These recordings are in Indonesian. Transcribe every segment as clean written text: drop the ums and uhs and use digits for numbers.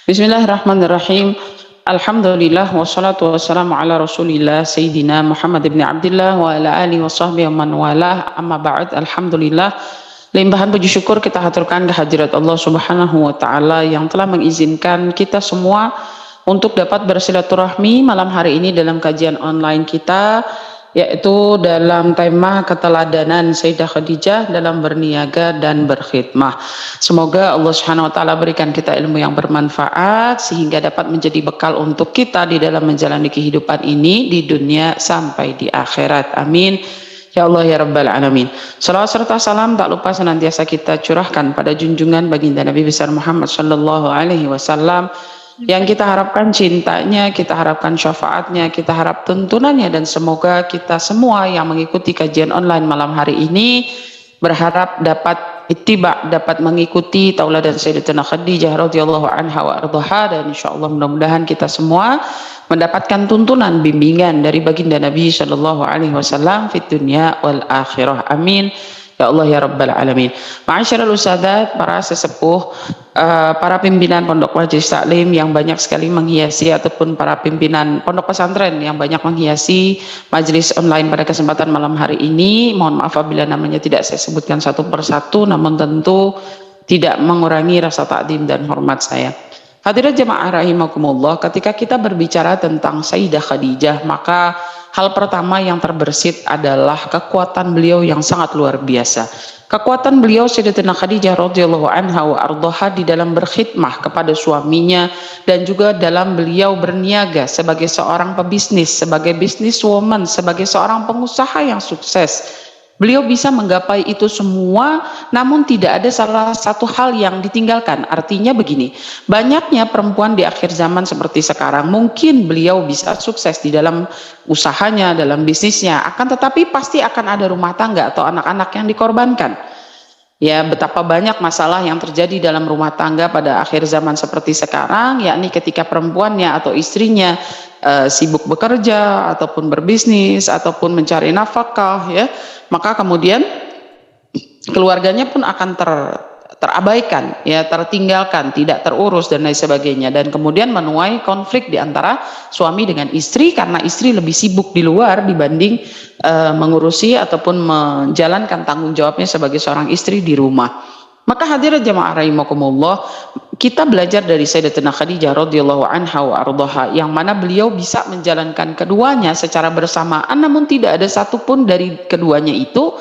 Bismillahirrahmanirrahim. Alhamdulillah wassalatu wassalamu ala Rasulillah Sayyidina Muhammad ibn Abdullah wa ala alihi wa sahbihi wa man walah. Amma ba'd. Alhamdulillah. Limpahan puji syukur kita haturkan kehadirat Allah Subhanahu wa taala yang telah mengizinkan kita semua untuk dapat bersilaturahmi malam hari ini dalam kajian online kita, yaitu dalam tema keteladanan Sayyidah Khadijah dalam berniaga dan berkhidmah. Semoga Allah Subhanahu wa taala berikan kita ilmu yang bermanfaat sehingga dapat menjadi bekal untuk kita di dalam menjalani kehidupan ini di dunia sampai di akhirat. Amin. Ya Allah ya Rabbal Alamin. Salawat serta salam tak lupa senantiasa kita curahkan pada junjungan baginda Nabi besar Muhammad sallallahu alaihi wasallam yang kita harapkan cintanya, kita harapkan syafaatnya, kita harap tuntunannya, dan semoga kita semua yang mengikuti kajian online malam hari ini berharap dapat ittiba, dapat mengikuti tauladan Sayyidatina Khadijah radhiyallahu anha wa ardhaha, dan insyaallah mudah-mudahan kita semua mendapatkan tuntunan bimbingan dari baginda Nabi sallallahu alaihi wasallam fid dunya wal akhirah. Amin. Ya Allah ya Rabbal Alamin. Ma'asyiral ustadzat, para sesepuh, para pimpinan pondok majelis taklim yang banyak sekali menghiasi, ataupun para pimpinan pondok pesantren yang banyak menghiasi majelis online pada kesempatan malam hari ini. Mohon maaf apabila namanya tidak saya sebutkan satu persatu, namun tentu tidak mengurangi rasa takdim dan hormat saya. Hadirat jemaah rahimakumullah, ketika kita berbicara tentang Sayyidah Khadijah, maka hal pertama yang terbersit adalah kekuatan beliau yang sangat luar biasa. Kekuatan beliau Sayyidatina Khadijah radhiyallahu anha wa ardhaha di dalam berkhidmah kepada suaminya, dan juga dalam beliau berniaga sebagai seorang pebisnis, sebagai businesswoman, sebagai seorang pengusaha yang sukses. Beliau bisa menggapai itu semua, namun tidak ada salah satu hal yang ditinggalkan. Artinya begini, banyaknya perempuan di akhir zaman seperti sekarang, mungkin beliau bisa sukses di dalam usahanya, dalam bisnisnya, akan tetapi pasti akan ada rumah tangga atau anak-anak yang dikorbankan. Ya, betapa banyak masalah yang terjadi dalam rumah tangga pada akhir zaman seperti sekarang, yakni ketika perempuannya atau istrinya sibuk bekerja ataupun berbisnis ataupun mencari nafkah, ya, maka kemudian keluarganya pun akan terabaikan, ya, tertinggalkan, tidak terurus dan lain sebagainya, dan kemudian menuai konflik di antara suami dengan istri karena istri lebih sibuk di luar dibanding mengurusi ataupun menjalankan tanggung jawabnya sebagai seorang istri di rumah. Maka hadirat jemaah rahimakumullah, kita belajar dari Sayyidatina Khadijah radhiyallahu anha wa ardhaha, yang mana beliau bisa menjalankan keduanya secara bersamaan, namun tidak ada satupun dari keduanya itu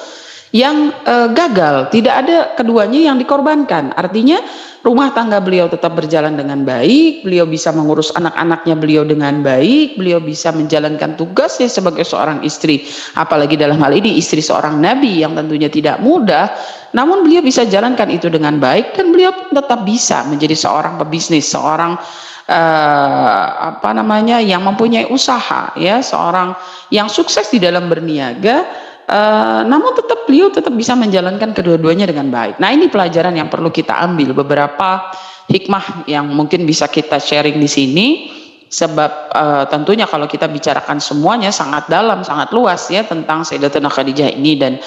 yang gagal, tidak ada keduanya yang dikorbankan. Artinya rumah tangga beliau tetap berjalan dengan baik, beliau bisa mengurus anak-anaknya beliau dengan baik, beliau bisa menjalankan tugasnya sebagai seorang istri, apalagi dalam hal ini istri seorang nabi yang tentunya tidak mudah, namun beliau bisa jalankan itu dengan baik, dan beliau tetap bisa menjadi seorang pebisnis, seorang yang mempunyai usaha, ya, seorang yang sukses di dalam berniaga. Namun beliau tetap bisa menjalankan kedua-duanya dengan baik. Nah, ini pelajaran yang perlu kita ambil, beberapa hikmah yang mungkin bisa kita sharing di sini, sebab tentunya kalau kita bicarakan semuanya sangat dalam, sangat luas, ya, tentang Sayyidatina Khadijah ini, dan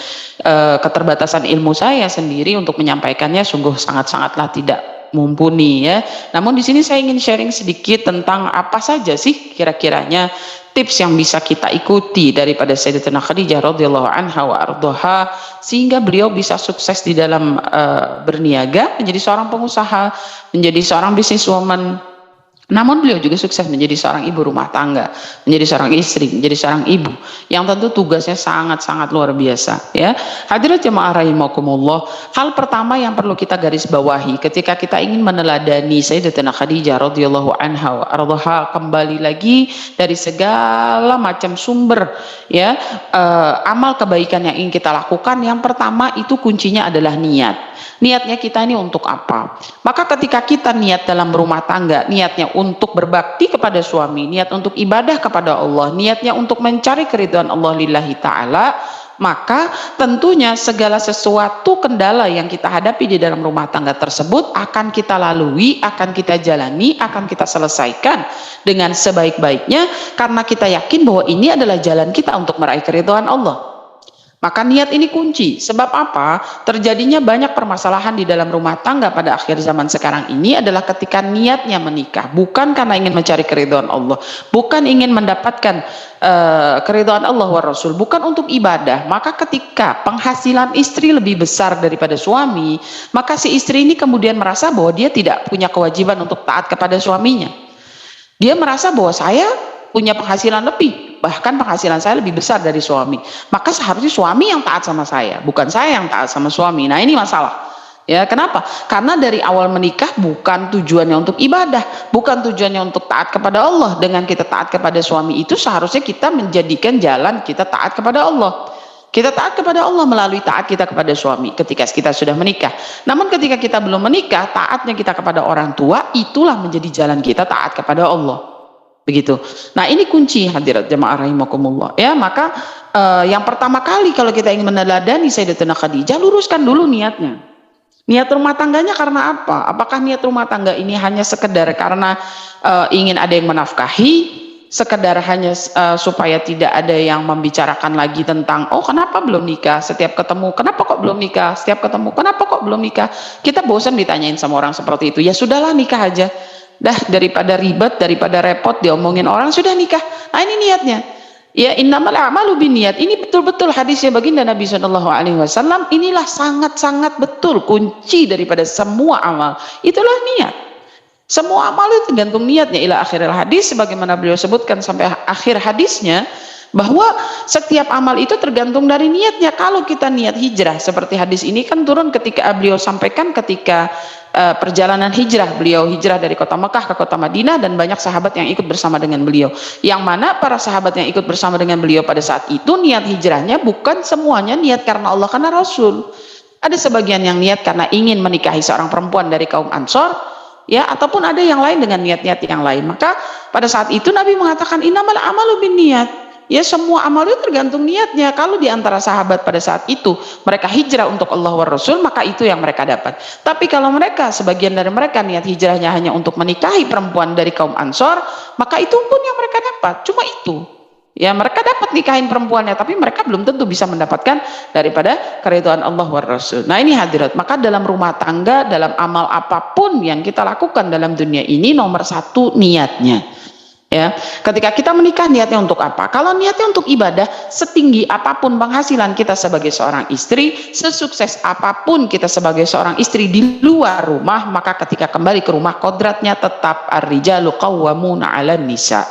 keterbatasan ilmu saya sendiri untuk menyampaikannya sungguh sangat-sangatlah tidak mumpuni, ya. Namun di sini saya ingin sharing sedikit tentang apa saja sih kira-kiranya tips yang bisa kita ikuti daripada Sayyidatina Khadijah radhiyallahu anha wa ardhaha sehingga beliau bisa sukses di dalam berniaga, menjadi seorang pengusaha, menjadi seorang businesswoman. Namun beliau juga sukses menjadi seorang ibu rumah tangga, menjadi seorang istri, menjadi seorang ibu yang tentu tugasnya sangat-sangat luar biasa, ya. Hadirat jemaah rahimakumullah, hal pertama yang perlu kita garis bawahi ketika kita ingin meneladani Sayyidatina Khadijah radhiyallahu anha wa ardhaha, kembali lagi dari segala macam sumber, ya, amal kebaikan yang ingin kita lakukan, yang pertama itu kuncinya adalah niat. Niatnya kita ini untuk apa? Maka ketika kita niat dalam rumah tangga, niatnya untuk berbakti kepada suami, niat untuk ibadah kepada Allah, niatnya untuk mencari keridhaan Allah lillahi ta'ala, maka tentunya segala sesuatu kendala yang kita hadapi di dalam rumah tangga tersebut akan kita lalui, akan kita jalani, akan kita selesaikan dengan sebaik-baiknya, karena kita yakin bahwa ini adalah jalan kita untuk meraih keridhaan Allah. Maka niat ini kunci. Sebab apa? Terjadinya banyak permasalahan di dalam rumah tangga pada akhir zaman sekarang ini adalah ketika niatnya menikah, bukan karena ingin mencari keridhaan Allah, bukan ingin mendapatkan keridhaan Allah wa Rasul, bukan untuk ibadah. Maka ketika penghasilan istri lebih besar daripada suami, maka si istri ini kemudian merasa bahwa dia tidak punya kewajiban untuk taat kepada suaminya. Dia merasa bahwa saya punya penghasilan lebih, bahkan penghasilan saya lebih besar dari suami, maka seharusnya suami yang taat sama saya, bukan saya yang taat sama suami. Nah, ini masalah. Ya, kenapa? Karena dari awal menikah bukan tujuannya untuk ibadah, bukan tujuannya untuk taat kepada Allah. Dengan kita taat kepada suami itu seharusnya kita menjadikan jalan kita taat kepada Allah. Kita taat kepada Allah melalui taat kita kepada suami ketika kita sudah menikah. Namun ketika kita belum menikah, taatnya kita kepada orang tua itulah menjadi jalan kita taat kepada Allah. Begitu. Nah, ini kunci hadirat jemaah rahimakumullah. Ya, maka yang pertama kali kalau kita ingin meneladani Sayyidatina Khadijah, luruskan dulu niatnya. Niat rumah tangganya karena apa? Apakah niat rumah tangga ini hanya sekedar karena ingin ada yang menafkahi, sekedar hanya supaya tidak ada yang membicarakan lagi tentang oh kenapa belum nikah, setiap ketemu kenapa kok belum nikah, setiap ketemu kenapa kok belum nikah. Kita bosan ditanyain sama orang seperti itu. Ya sudahlah, nikah aja. Dah, daripada ribet, daripada repot diomongin orang, sudah nikah. Nah, ini niatnya. Ya, innamal a'malu binniyat. Ini betul-betul hadisnya baginda Nabi SAW. Inilah sangat-sangat betul kunci daripada semua amal. Itulah niat. Semua amal itu tergantung niatnya. Ila akhiril hadis, sebagaimana beliau sebutkan sampai akhir hadisnya, bahwa setiap amal itu tergantung dari niatnya. Kalau kita niat hijrah, seperti hadis ini kan turun ketika beliau sampaikan ketika perjalanan hijrah, beliau hijrah dari kota Mekah ke kota Madinah, dan banyak sahabat yang ikut bersama dengan beliau, yang mana para sahabat yang ikut bersama dengan beliau pada saat itu niat hijrahnya bukan semuanya niat karena Allah karena Rasul. Ada sebagian yang niat karena ingin menikahi seorang perempuan dari kaum Ansor, ya, ataupun ada yang lain dengan niat-niat yang lain. Maka pada saat itu Nabi mengatakan innamal a'malu binniyat. Ya, semua amal itu tergantung niatnya. Kalau di antara sahabat pada saat itu mereka hijrah untuk Allah wa Rasul, maka itu yang mereka dapat. Tapi kalau mereka, sebagian dari mereka niat hijrahnya hanya untuk menikahi perempuan dari kaum Ansor, maka itu pun yang mereka dapat. Cuma itu. Ya, mereka dapat nikahin perempuannya, tapi mereka belum tentu bisa mendapatkan daripada keridhaan Allah wa Rasul. Nah, ini hadirat. Maka dalam rumah tangga, dalam amal apapun yang kita lakukan dalam dunia ini, nomor satu niatnya. Ya, ketika kita menikah niatnya untuk apa? Kalau niatnya untuk ibadah, setinggi apapun penghasilan kita sebagai seorang istri, sesukses apapun kita sebagai seorang istri di luar rumah, maka ketika kembali ke rumah kodratnya tetap ar-rijalu qawwamuna 'alan nisa.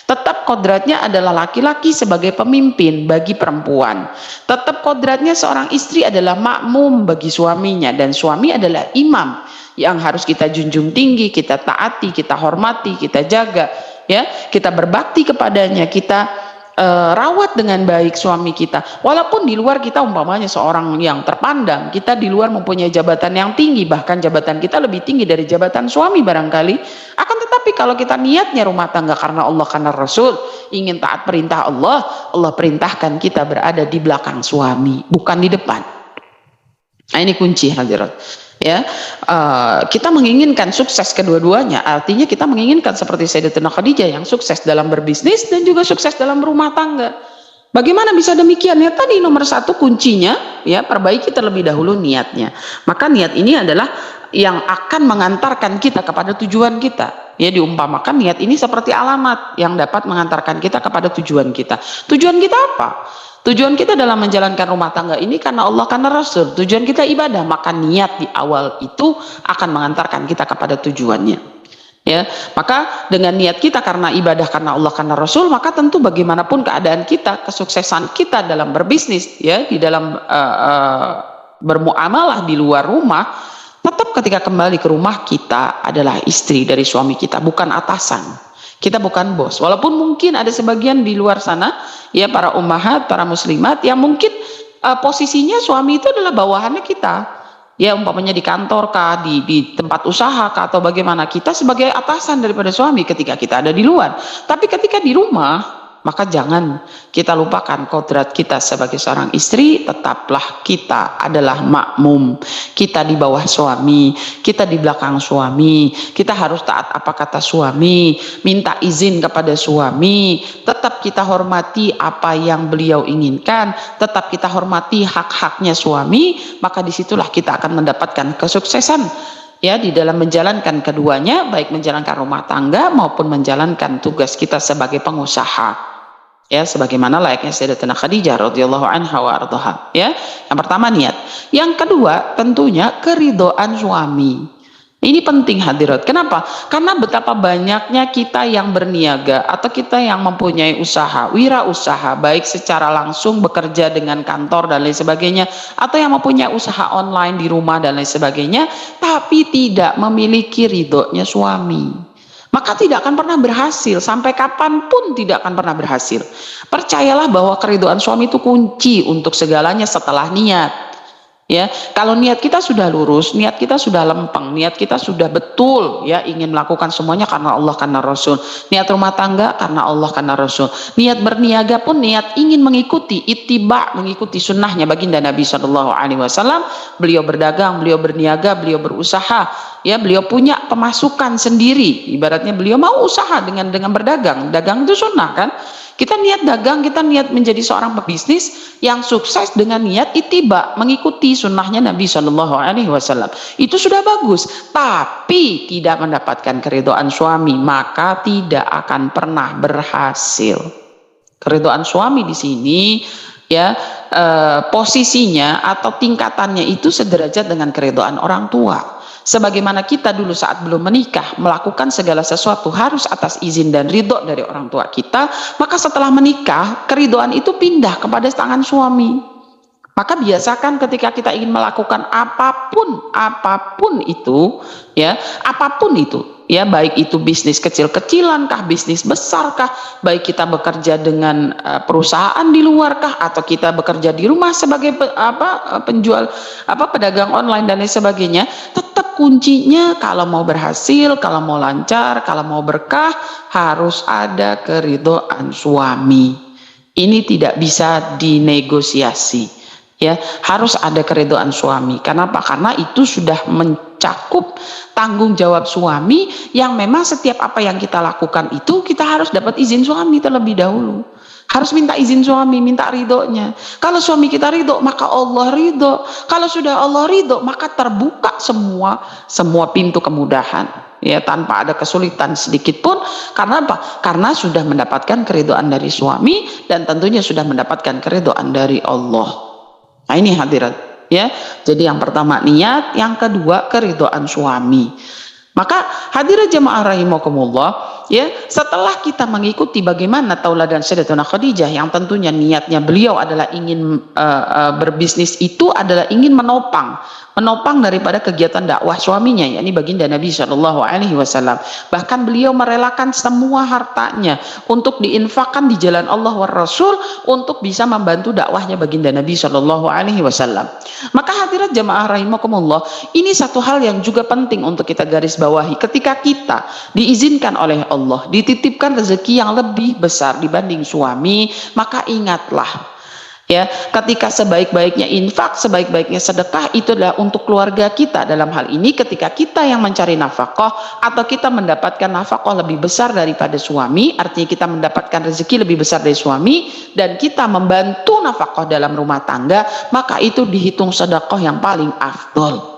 Tetap kodratnya adalah laki-laki sebagai pemimpin bagi perempuan. Tetap kodratnya seorang istri adalah makmum bagi suaminya, dan suami adalah imam yang harus kita junjung tinggi, kita taati, kita hormati, kita jaga. Ya, kita berbakti kepadanya, kita rawat dengan baik suami kita. Walaupun di luar kita umpamanya seorang yang terpandang, kita di luar mempunyai jabatan yang tinggi, bahkan jabatan kita lebih tinggi dari jabatan suami barangkali. Akan tetapi kalau kita niatnya rumah tangga karena Allah karena Rasul, ingin taat perintah Allah, Allah perintahkan kita berada di belakang suami, bukan di depan. Nah, ini kunci hadirat. Ya, kita menginginkan sukses kedua-duanya, artinya kita menginginkan seperti Sayyidatina Khadijah yang sukses dalam berbisnis dan juga sukses dalam rumah tangga. Bagaimana bisa demikian? Ya, tadi nomor satu kuncinya, ya, perbaiki terlebih dahulu niatnya. Maka niat ini adalah yang akan mengantarkan kita kepada tujuan kita. Ya, diumpamakan niat ini seperti alamat yang dapat mengantarkan kita kepada tujuan kita. Tujuan kita apa? Tujuan kita dalam menjalankan rumah tangga ini karena Allah karena Rasul. Tujuan kita ibadah, maka niat di awal itu akan mengantarkan kita kepada tujuannya. Ya, maka dengan niat kita karena ibadah karena Allah karena Rasul, maka tentu bagaimanapun keadaan kita, kesuksesan kita dalam berbisnis, ya, di dalam bermuamalah di luar rumah, tetap ketika kembali ke rumah kita adalah istri dari suami kita, bukan atasan. Kita bukan bos, walaupun mungkin ada sebagian di luar sana, ya, para ummahat, para muslimat yang mungkin posisinya suami itu adalah bawahannya kita, ya, umpamanya di kantor kah, di tempat usaha kah, atau bagaimana, kita sebagai atasan daripada suami ketika kita ada di luar. Tapi ketika di rumah, Maka jangan kita lupakan kodrat kita sebagai seorang istri, tetaplah kita adalah makmum. Kita di bawah suami, kita di belakang suami, kita harus taat apa kata suami, minta izin kepada suami, tetap kita hormati apa yang beliau inginkan, tetap kita hormati hak-haknya suami, maka disitulah kita akan mendapatkan kesuksesan ya di dalam menjalankan keduanya, baik menjalankan rumah tangga maupun menjalankan tugas kita sebagai pengusaha. Ya, sebagaimana layaknya Sayyidatina Khadijah radhiyallahu anha wa ardhaha. Ya, yang pertama niat. Yang kedua tentunya keridhaan suami. Ini penting hadirat. Kenapa? Karena betapa banyaknya kita yang berniaga atau kita yang mempunyai usaha, wirausaha, baik secara langsung bekerja dengan kantor dan lain sebagainya, atau yang mempunyai usaha online di rumah dan lain sebagainya, tapi tidak memiliki ridhonya suami. Maka tidak akan pernah berhasil, sampai kapanpun tidak akan pernah berhasil. Percayalah bahwa keridhaan suami itu kunci untuk segalanya setelah niat. Ya, kalau niat kita sudah lurus, niat kita sudah lempeng, niat kita sudah betul, ya ingin melakukan semuanya karena Allah karena Rasul, niat rumah tangga karena Allah karena Rasul, niat berniaga pun niat ingin mengikuti ittiba, mengikuti sunnahnya baginda Nabi Shallallahu Alaihi Wasallam. Beliau berdagang, beliau berniaga, beliau berusaha, ya beliau punya pemasukan sendiri. Ibaratnya beliau mau usaha dengan berdagang, dagang itu sunnah kan. Kita niat dagang, kita niat menjadi seorang pebisnis yang sukses dengan niat ittiba, mengikuti sunnahnya Nabi Shallallahu Alaihi Wasallam. Itu sudah bagus, tapi tidak mendapatkan keridhaan suami, maka tidak akan pernah berhasil. Keridhaan suami di sini, ya posisinya atau tingkatannya itu sederajat dengan keridhaan orang tua. Sebagaimana kita dulu saat belum menikah melakukan segala sesuatu harus atas izin dan ridho dari orang tua kita, maka setelah menikah keridhaan itu pindah kepada tangan suami. Maka biasakan ketika kita ingin melakukan apapun itu, ya apapun itu, ya baik itu bisnis kecil-kecilan kah, bisnis besar kah, baik kita bekerja dengan perusahaan di luar kah, atau kita bekerja di rumah sebagai penjual pedagang online dan lain sebagainya, tetap kuncinya kalau mau berhasil, kalau mau lancar, kalau mau berkah harus ada keridhaan suami. Ini tidak bisa dinegosiasi. Ya, harus ada keridhaan suami. Kenapa? Karena itu sudah mencakup tanggung jawab suami yang memang setiap apa yang kita lakukan itu kita harus dapat izin suami terlebih dahulu. Harus minta izin suami, minta ridhonya. Kalau suami kita ridho, maka Allah ridho. Kalau sudah Allah ridho, maka terbuka semua pintu kemudahan. Ya, tanpa ada kesulitan sedikit pun. Karena apa? Karena sudah mendapatkan keridhaan dari suami dan tentunya sudah mendapatkan keridhaan dari Allah. Nah ini hadirat, ya. Jadi yang pertama niat, yang kedua keridhaan suami. Maka hadirat jemaah rahimakumullah, ya, setelah kita mengikuti bagaimana tauladan Sayyidatina Khadijah yang tentunya niatnya beliau adalah ingin berbisnis itu adalah ingin menopang daripada kegiatan dakwah suaminya, yakni baginda Nabi Shallallahu Alaihi Wasallam. Bahkan beliau merelakan semua hartanya untuk diinfakkan di jalan Allah wa Rasul untuk bisa membantu dakwahnya baginda Nabi Shallallahu Alaihi Wasallam. Maka hadirat jamaah rahimakumullah, ini satu hal yang juga penting untuk kita garis bawahi. Ketika kita diizinkan oleh Allah, dititipkan rezeki yang lebih besar dibanding suami, maka ingatlah, ya, ketika sebaik-baiknya infak, sebaik-baiknya sedekah itu adalah untuk keluarga kita. Dalam hal ini ketika kita yang mencari nafkah atau kita mendapatkan nafkah lebih besar daripada suami, artinya kita mendapatkan rezeki lebih besar dari suami dan kita membantu nafkah dalam rumah tangga, maka itu dihitung sedekah yang paling afdol.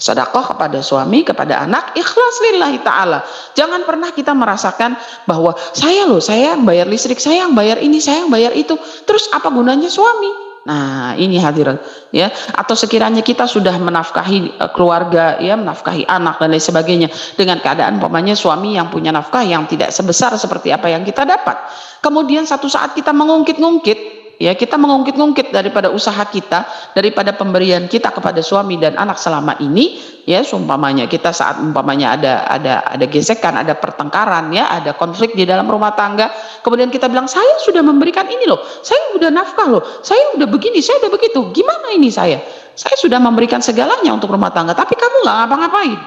Sedekah kepada suami, kepada anak, ikhlas lillahi ta'ala. Jangan pernah kita merasakan bahwa saya yang bayar listrik, saya yang bayar ini, saya yang bayar itu, terus apa gunanya suami? Nah ini hadirat, ya. Atau sekiranya kita sudah menafkahi keluarga, ya, menafkahi anak dan lain sebagainya, dengan keadaan umpamanya suami yang punya nafkah yang tidak sebesar seperti apa yang kita dapat, kemudian satu saat kita mengungkit-ungkit, ya, kita mengungkit-ungkit daripada usaha kita, daripada pemberian kita kepada suami dan anak selama ini, ya, seumpamanya kita saat umpamanya ada gesekan, ada pertengkaran, ya, ada konflik di dalam rumah tangga, kemudian kita bilang saya sudah memberikan ini loh, saya udah nafkah loh, saya udah begini, saya udah begitu, gimana ini saya sudah memberikan segalanya untuk rumah tangga, tapi kamu nggak ngapa-ngapain.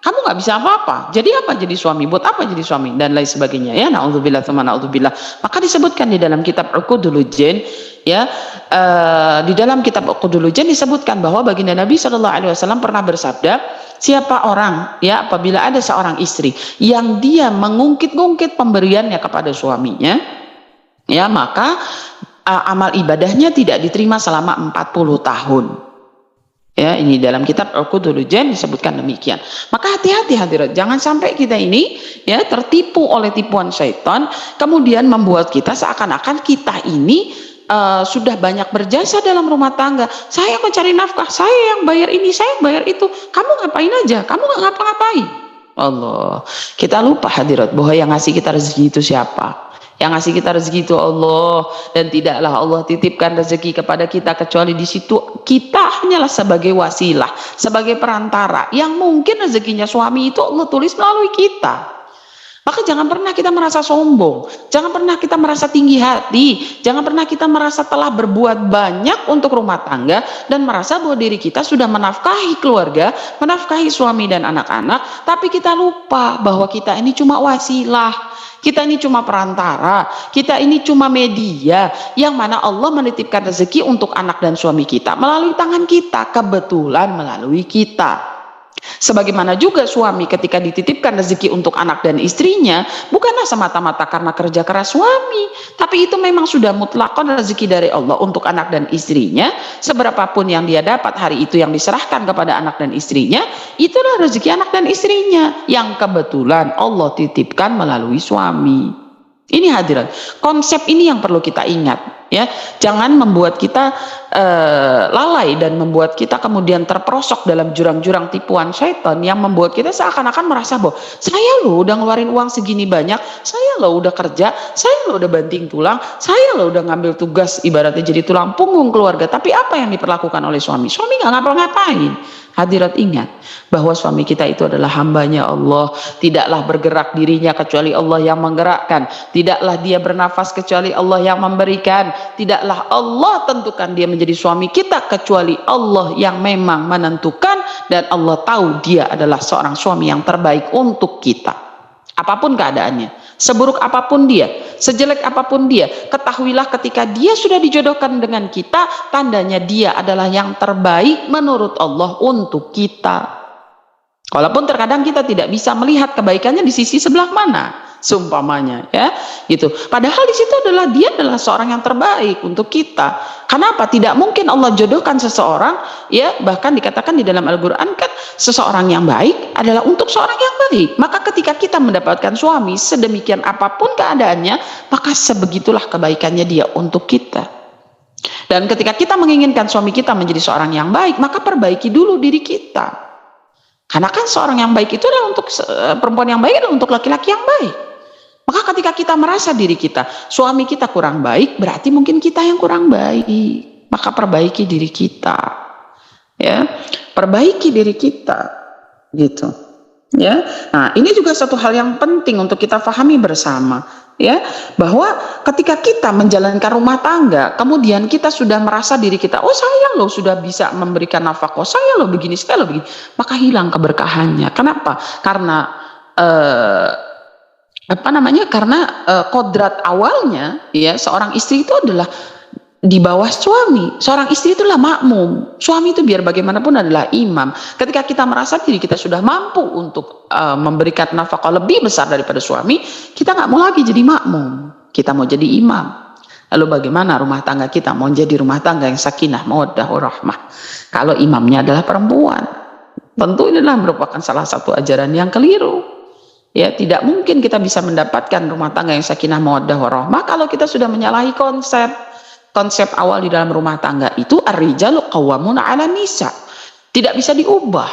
Kamu nggak bisa apa-apa. Jadi apa jadi suami? Buat apa jadi suami? Dan lain sebagainya. Ya, naudzubillah tsumma naudzubillah. Maka disebutkan di dalam kitab Uqudul Jen, ya, di dalam kitab Uqudul Jen disebutkan bahwa baginda Nabi Shallallahu Alaihi Wasallam pernah bersabda, siapa orang, ya, apabila ada seorang istri yang dia mengungkit-ungkit pemberiannya kepada suaminya, ya, maka amal ibadahnya tidak diterima selama 40 tahun. Ya, ini dalam kitab Uqudul Jan disebutkan demikian. Maka hati-hati hadirat, jangan sampai kita ini, ya, tertipu oleh tipuan syaitan, kemudian membuat kita seakan-akan kita ini sudah banyak berjasa dalam rumah tangga. Saya mencari nafkah, saya yang bayar ini, saya yang bayar itu. Kamu ngapain aja? Kamu nggak ngapa-ngapain. Allah, kita lupa hadirat bahwa yang ngasih kita rezeki itu siapa? Yang ngasih kita rezeki itu Allah, dan tidaklah Allah titipkan rezeki kepada kita kecuali di situ kita hanyalah sebagai wasilah, sebagai perantara yang mungkin rezekinya suami itu Allah tulis melalui kita. Maka jangan pernah kita merasa sombong, jangan pernah kita merasa tinggi hati, jangan pernah kita merasa telah berbuat banyak untuk rumah tangga dan merasa bahwa diri kita sudah menafkahi keluarga, menafkahi suami dan anak-anak, tapi kita lupa bahwa kita ini cuma wasilah, kita ini cuma perantara, kita ini cuma media yang mana Allah menitipkan rezeki untuk anak dan suami kita melalui tangan kita, kebetulan melalui kita. Sebagaimana juga suami ketika dititipkan rezeki untuk anak dan istrinya, bukanlah semata-mata karena kerja keras suami, tapi itu memang sudah mutlakon rezeki dari Allah untuk anak dan istrinya. Seberapapun yang dia dapat hari itu yang diserahkan kepada anak dan istrinya, itulah rezeki anak dan istrinya yang kebetulan Allah titipkan melalui suami. Ini hadirat, konsep ini yang perlu kita ingat, ya. Jangan membuat kita lalai dan membuat kita kemudian terperosok dalam jurang-jurang tipuan syaitan yang membuat kita seakan-akan merasa bahwa saya loh udah ngeluarin uang segini banyak, saya loh udah kerja, saya loh udah banting tulang, saya loh udah ngambil tugas ibaratnya jadi tulang punggung keluarga, tapi apa yang diperlakukan oleh suami? Suami nggak ngapa-ngapain. Hadirat, ingat bahwa suami kita itu adalah hambanya Allah, tidaklah bergerak dirinya kecuali Allah yang menggerakkan, tidaklah dia bernafas kecuali Allah yang memberikan, tidaklah Allah tentukan dia menjadi suami kita kecuali Allah yang memang menentukan, dan Allah tahu dia adalah seorang suami yang terbaik untuk kita. Apapun keadaannya, seburuk apapun dia, sejelek apapun dia, ketahuilah ketika dia sudah dijodohkan dengan kita, tandanya dia adalah yang terbaik menurut Allah untuk kita. Walaupun terkadang kita tidak bisa melihat kebaikannya di sisi sebelah mana, seumpamanya, ya, gitu. Padahal di situ adalah dia adalah seorang yang terbaik untuk kita. Kenapa? Tidak mungkin Allah jodohkan seseorang, ya, bahkan dikatakan di dalam Al-Quran kan seseorang yang baik adalah untuk seorang yang baik. Maka ketika kita mendapatkan suami sedemikian apapun keadaannya, maka sebegitulah kebaikannya dia untuk kita. Dan ketika kita menginginkan suami kita menjadi seorang yang baik, maka perbaiki dulu diri kita. Karena kan seorang yang baik itu adalah untuk perempuan yang baik, adalah untuk laki-laki yang baik. Maka ketika kita merasa diri kita, suami kita kurang baik, berarti mungkin kita yang kurang baik. Maka perbaiki diri kita, ya, perbaiki diri kita, gitu, ya. Nah, ini juga satu hal yang penting untuk kita pahami bersama, ya, bahwa ketika kita menjalankan rumah tangga, kemudian kita sudah merasa diri kita, oh saya loh sudah bisa memberikan nafkah, saya loh begini, saya loh begini, maka hilang keberkahannya. Kenapa? Karena kodrat awalnya, ya, seorang istri itu adalah di bawah suami. Seorang istri itulah makmum, suami itu biar bagaimanapun adalah imam. Ketika kita merasa diri kita sudah mampu untuk memberikan nafkah lebih besar daripada suami, kita nggak mau lagi jadi makmum, kita mau jadi imam. Lalu bagaimana rumah tangga kita mau jadi rumah tangga yang sakinah, mawaddah, warahmah, kalau imamnya adalah perempuan? Tentu ini adalah merupakan salah satu ajaran yang keliru. Ya, tidak mungkin kita bisa mendapatkan rumah tangga yang sakinah, mawaddah, warahmah kalau kita sudah menyalahi konsep awal di dalam rumah tangga itu ar-rijalu qawwamuna 'alan nisa. Tidak bisa diubah,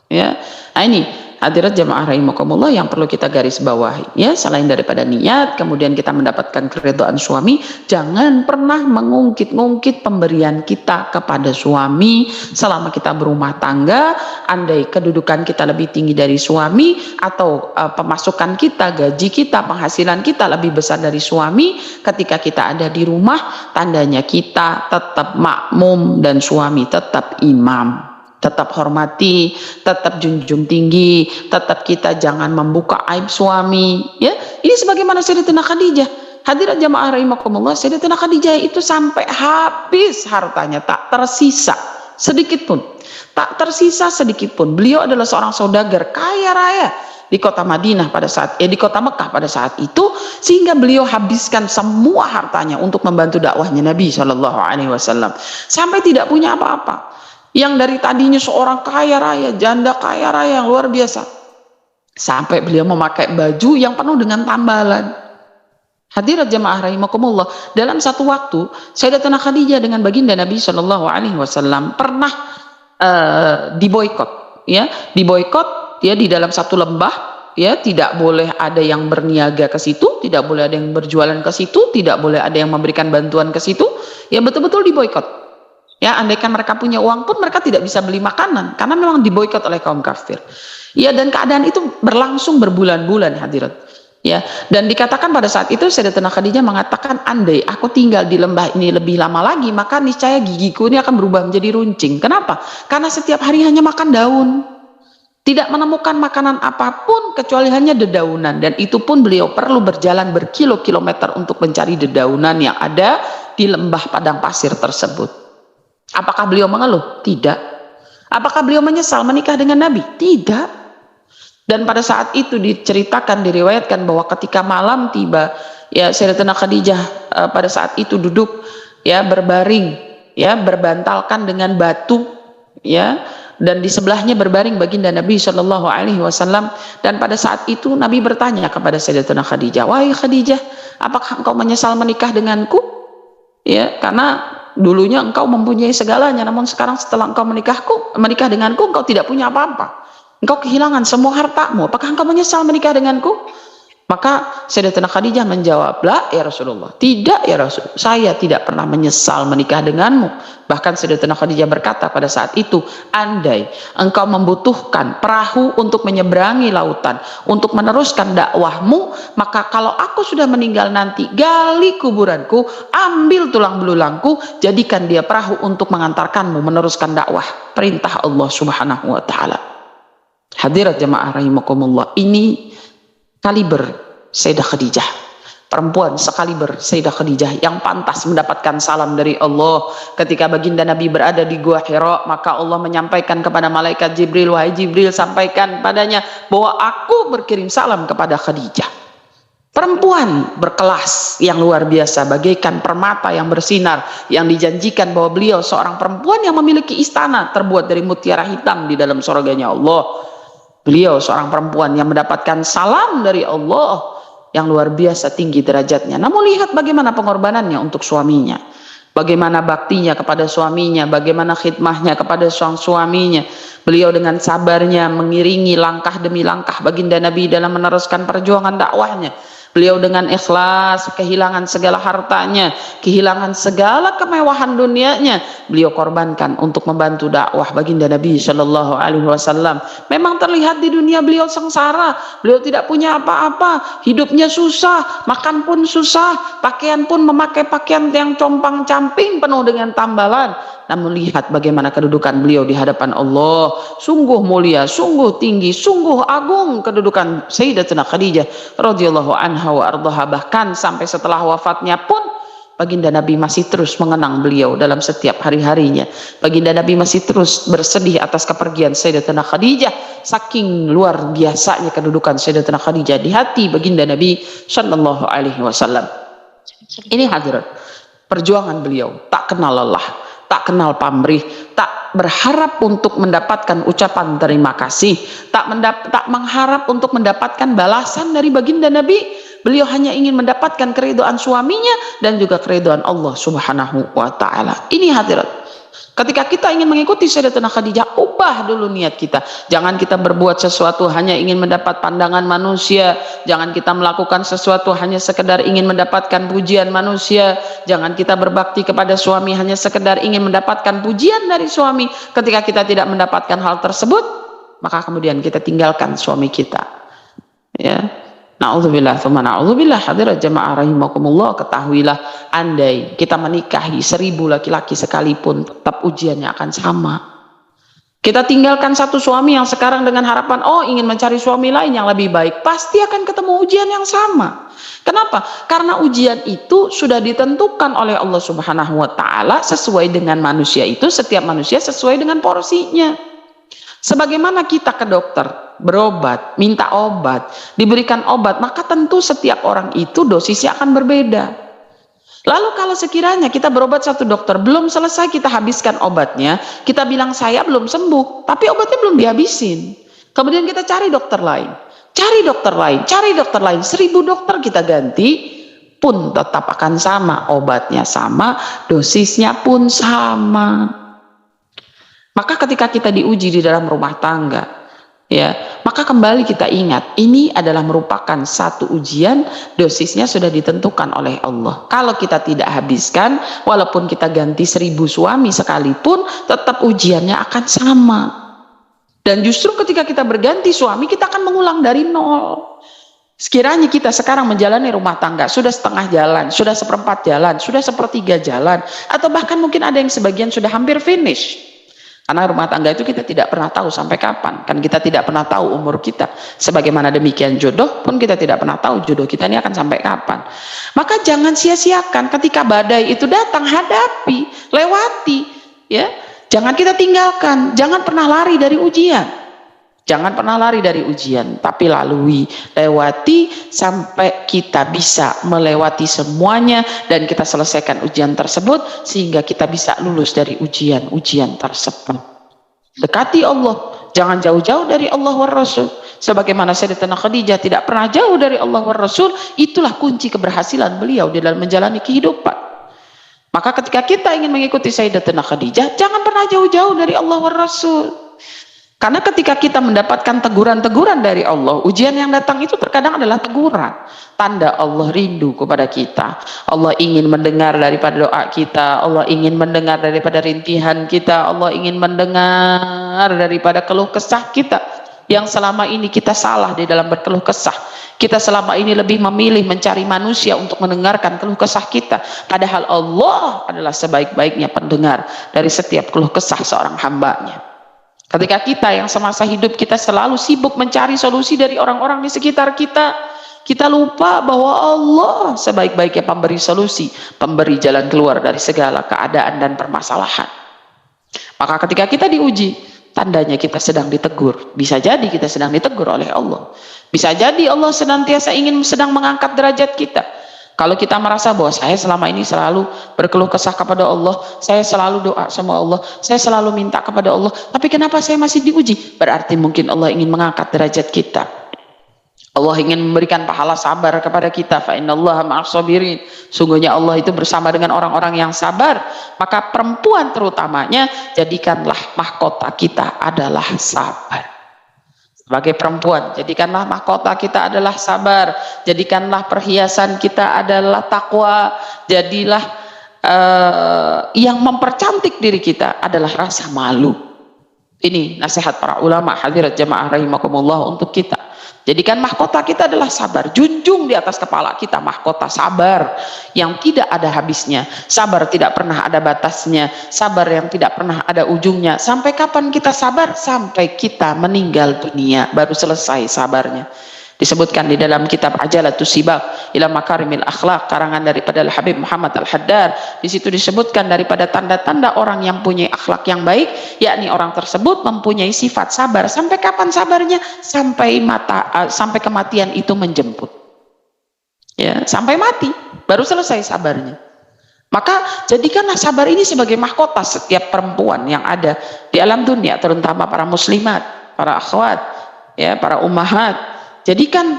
ya. Nah, ini hadirat jamaah rahimakumullah yang perlu kita garis bawahi, ya. Selain daripada niat kemudian kita mendapatkan keridhaan suami, jangan pernah mengungkit-ungkit pemberian kita kepada suami selama kita berumah tangga. Andai kedudukan kita lebih tinggi dari suami, atau pemasukan kita, gaji kita, penghasilan kita lebih besar dari suami, ketika kita ada di rumah, tandanya kita tetap makmum dan suami tetap imam. Tetap hormati, tetap junjung tinggi, tetap kita jangan membuka aib suami. Ya, ini sebagaimana Sayyidatina Khadijah. Hadirat jamaah rahimakumullah, Sayyidatina Khadijah itu sampai habis hartanya, tak tersisa sedikit pun. Tak tersisa sedikit pun. Beliau adalah seorang saudagar kaya raya di kota Madinah pada saat di kota Mekah pada saat itu, sehingga beliau habiskan semua hartanya untuk membantu dakwahnya Nabi Shallallahu Alaihi Wasallam sampai tidak punya apa-apa. Yang dari tadinya seorang kaya raya, janda kaya raya yang luar biasa, sampai beliau memakai baju yang penuh dengan tambalan. Hadirat jamaah rahimakumullah, dalam satu waktu Sayyidatina Khadijah dengan baginda Nabi Shallallahu Alaihi Wasallam pernah diboikot, ya, diboikot, ya, di dalam satu lembah, ya, tidak boleh ada yang berniaga ke situ, tidak boleh ada yang berjualan ke situ, tidak boleh ada yang memberikan bantuan ke situ, ya, betul-betul diboikot. Ya, andaikan mereka punya uang pun mereka tidak bisa beli makanan karena memang diboikot oleh kaum kafir. Ya, dan keadaan itu berlangsung berbulan-bulan hadirat. Ya, dan dikatakan pada saat itu Sayyidatina Khadijah mengatakan, andai aku tinggal di lembah ini lebih lama lagi, maka niscaya gigiku ini akan berubah menjadi runcing. Kenapa? Karena setiap hari hanya makan daun. Tidak menemukan makanan apapun kecuali hanya dedaunan, dan itu pun beliau perlu berjalan berkilo-kilometer untuk mencari dedaunan yang ada di lembah padang pasir tersebut. Apakah beliau mengeluh? Tidak. Apakah beliau menyesal menikah dengan Nabi? Tidak. Dan pada saat itu diceritakan, diriwayatkan bahwa ketika malam tiba, ya, Sayyidatina Khadijah pada saat itu duduk, ya, berbaring, ya, berbantalkan dengan batu, ya, dan di sebelahnya berbaring baginda Nabi Shallallahu Alaihi Wasallam. Dan pada saat itu Nabi bertanya kepada Sayyidatina Khadijah, wahai Khadijah, apakah engkau menyesal menikah denganku? Ya, karena dulunya engkau mempunyai segalanya, namun sekarang setelah engkau menikah denganku, engkau tidak punya apa-apa. Engkau kehilangan semua hartamu. Apakah engkau menyesal menikah denganku? Maka Sayyidatina Khadijah menjawab, la ya Rasulullah, tidak ya Rasul, saya tidak pernah menyesal menikah denganmu. Bahkan Sayyidatina Khadijah berkata pada saat itu, andai engkau membutuhkan perahu untuk menyeberangi lautan, untuk meneruskan dakwahmu, maka kalau aku sudah meninggal nanti, gali kuburanku, ambil tulang belulangku, jadikan dia perahu untuk mengantarkanmu meneruskan dakwah perintah Allah Subhanahu wa Ta'ala. Hadirat jamaah rahimakumullah, ini kaliber Sayyidah Khadijah, perempuan sekaliber Sayyidah Khadijah yang pantas mendapatkan salam dari Allah. Ketika baginda Nabi berada di Gua Hira, maka Allah menyampaikan kepada malaikat Jibril, wahai Jibril, sampaikan padanya bahwa aku berkirim salam kepada Khadijah, perempuan berkelas yang luar biasa, bagaikan permata yang bersinar, yang dijanjikan bahwa beliau seorang perempuan yang memiliki istana terbuat dari mutiara hitam di dalam surganya Allah. Beliau seorang perempuan yang mendapatkan salam dari Allah yang luar biasa tinggi derajatnya. Namun lihat bagaimana pengorbanannya untuk suaminya, bagaimana baktinya kepada suaminya, bagaimana khidmahnya kepada suaminya. Beliau dengan sabarnya mengiringi langkah demi langkah baginda Nabi dalam meneruskan perjuangan dakwahnya. Beliau dengan ikhlas, kehilangan segala hartanya, kehilangan segala kemewahan dunianya, beliau korbankan untuk membantu dakwah baginda Nabi Shallallahu Alaihi Wasallam. Memang terlihat di dunia beliau sengsara, beliau tidak punya apa-apa, hidupnya susah, makan pun susah, pakaian pun memakai pakaian yang compang-camping penuh dengan tambalan. Namun lihat bagaimana kedudukan beliau di hadapan Allah, sungguh mulia, sungguh tinggi, sungguh agung kedudukan Sayyidatina Khadijah radhiyallahu anha wa ardhaha. Bahkan sampai setelah wafatnya pun baginda Nabi masih terus mengenang beliau dalam setiap hari-harinya. Baginda Nabi masih terus bersedih atas kepergian Sayyidatina Khadijah. Saking luar biasanya kedudukan Sayyidatina Khadijah di hati baginda Nabi sallallahu alaihi wasallam. Ini hadirat, perjuangan beliau tak kenal lelah, tak kenal pamrih, tak berharap untuk mendapatkan ucapan terima kasih, tak mengharap untuk mendapatkan balasan dari baginda Nabi. Beliau hanya ingin mendapatkan keridhaan suaminya dan juga keridhaan Allah Subhanahu wa Ta'ala. Ini hadirat, ketika kita ingin mengikuti Sayyidatina Khadijah, ubah dulu niat kita. Jangan kita berbuat sesuatu hanya ingin mendapat pandangan manusia. Jangan kita melakukan sesuatu hanya sekedar ingin mendapatkan pujian manusia. Jangan kita berbakti kepada suami hanya sekedar ingin mendapatkan pujian dari suami. Ketika kita tidak mendapatkan hal tersebut, maka kemudian kita tinggalkan suami kita. Ya. Na'udzubillah, tsumma na'udzubillah. Hadirat jamaah rahimakumullah, ketahuilah, andai kita menikahi 1000 laki-laki sekalipun, tetap ujiannya akan sama. Kita tinggalkan satu suami yang sekarang dengan harapan, oh ingin mencari suami lain yang lebih baik, pasti akan ketemu ujian yang sama. Kenapa? Karena ujian itu sudah ditentukan oleh Allah Subhanahu wa Ta'ala sesuai dengan manusia itu, setiap manusia sesuai dengan porsinya. Sebagaimana kita ke dokter, berobat, minta obat, diberikan obat, maka tentu setiap orang itu dosisnya akan berbeda. Lalu kalau sekiranya kita berobat satu dokter, belum selesai kita habiskan obatnya, kita bilang saya belum sembuh, tapi obatnya belum dihabisin. Kemudian kita cari dokter lain, cari dokter lain, cari dokter lain, 1000 dokter kita ganti, pun tetap akan sama, obatnya sama, dosisnya pun sama. Maka ketika kita diuji di dalam rumah tangga, ya, maka kembali kita ingat, ini adalah merupakan satu ujian, dosisnya sudah ditentukan oleh Allah. Kalau kita tidak habiskan, walaupun kita ganti 1000 suami sekalipun, tetap ujiannya akan sama. Dan justru ketika kita berganti suami, kita akan mengulang dari nol. Sekiranya kita sekarang menjalani rumah tangga, sudah setengah jalan, sudah seperempat jalan, sudah sepertiga jalan, atau bahkan mungkin ada yang sebagian sudah hampir finish. Karena rumah tangga itu kita tidak pernah tahu sampai kapan. Kan kita tidak pernah tahu umur kita. Sebagaimana demikian jodoh pun kita tidak pernah tahu jodoh kita ini akan sampai kapan. Maka jangan sia-siakan ketika badai itu datang, hadapi, lewati. Ya, jangan kita tinggalkan. Jangan pernah lari dari ujian. Jangan pernah lari dari ujian, tapi lalui, lewati sampai kita bisa melewati semuanya dan kita selesaikan ujian tersebut sehingga kita bisa lulus dari ujian-ujian tersebut. Dekati Allah, jangan jauh-jauh dari Allah wa Rasul. Sebagaimana Sayyidatina Khadijah tidak pernah jauh dari Allah wa Rasul, itulah kunci keberhasilan beliau di dalam menjalani kehidupan. Maka ketika kita ingin mengikuti Sayyidatina Khadijah, jangan pernah jauh-jauh dari Allah wa Rasul. Karena ketika kita mendapatkan teguran-teguran dari Allah, ujian yang datang itu terkadang adalah teguran. Tanda Allah rindu kepada kita. Allah ingin mendengar daripada doa kita. Allah ingin mendengar daripada rintihan kita. Allah ingin mendengar daripada keluh kesah kita. Yang selama ini kita salah di dalam berkeluh kesah. Kita selama ini lebih memilih mencari manusia untuk mendengarkan keluh kesah kita. Padahal Allah adalah sebaik-baiknya pendengar dari setiap keluh kesah seorang hambanya. Ketika kita yang semasa hidup kita selalu sibuk mencari solusi dari orang-orang di sekitar kita, kita lupa bahwa Allah sebaik-baiknya pemberi solusi, pemberi jalan keluar dari segala keadaan dan permasalahan. Maka ketika kita diuji, tandanya kita sedang ditegur. Bisa jadi kita sedang ditegur oleh Allah. Bisa jadi Allah senantiasa sedang mengangkat derajat kita. Kalau kita merasa bahwa saya selama ini selalu berkeluh kesah kepada Allah, saya selalu doa sama Allah, saya selalu minta kepada Allah, tapi kenapa saya masih diuji? Berarti mungkin Allah ingin mengangkat derajat kita. Allah ingin memberikan pahala sabar kepada kita. Fa innallaha ma'as sabirin. Sungguhnya Allah itu bersama dengan orang-orang yang sabar. Maka perempuan terutamanya, jadikanlah mahkota kita adalah sabar. Sebagai perempuan, jadikanlah mahkota kita adalah sabar, jadikanlah perhiasan kita adalah takwa, jadilah yang mempercantik diri kita adalah rasa malu. Ini nasihat para ulama hadirat jamaah rahimakumullah untuk kita. Jadikan mahkota kita adalah sabar, junjung di atas kepala kita mahkota sabar yang tidak ada habisnya, sabar tidak pernah ada batasnya, sabar yang tidak pernah ada ujungnya. Sampai kapan kita sabar? Sampai kita meninggal dunia baru selesai sabarnya. Disebutkan di dalam kitab Ajalatus Sibaq ila Makarimil Akhlaq karangan daripada Al-Habib Muhammad Al-Haddad. Di situ disebutkan daripada tanda-tanda orang yang punya akhlak yang baik, yakni orang tersebut mempunyai sifat sabar. Sampai kapan sabarnya? Sampai kematian itu menjemput. Ya, sampai mati baru selesai sabarnya. Maka jadikanlah sabar ini sebagai mahkota setiap perempuan yang ada di alam dunia, terutama para muslimat, para akhwat, ya, para ummahat. Jadikan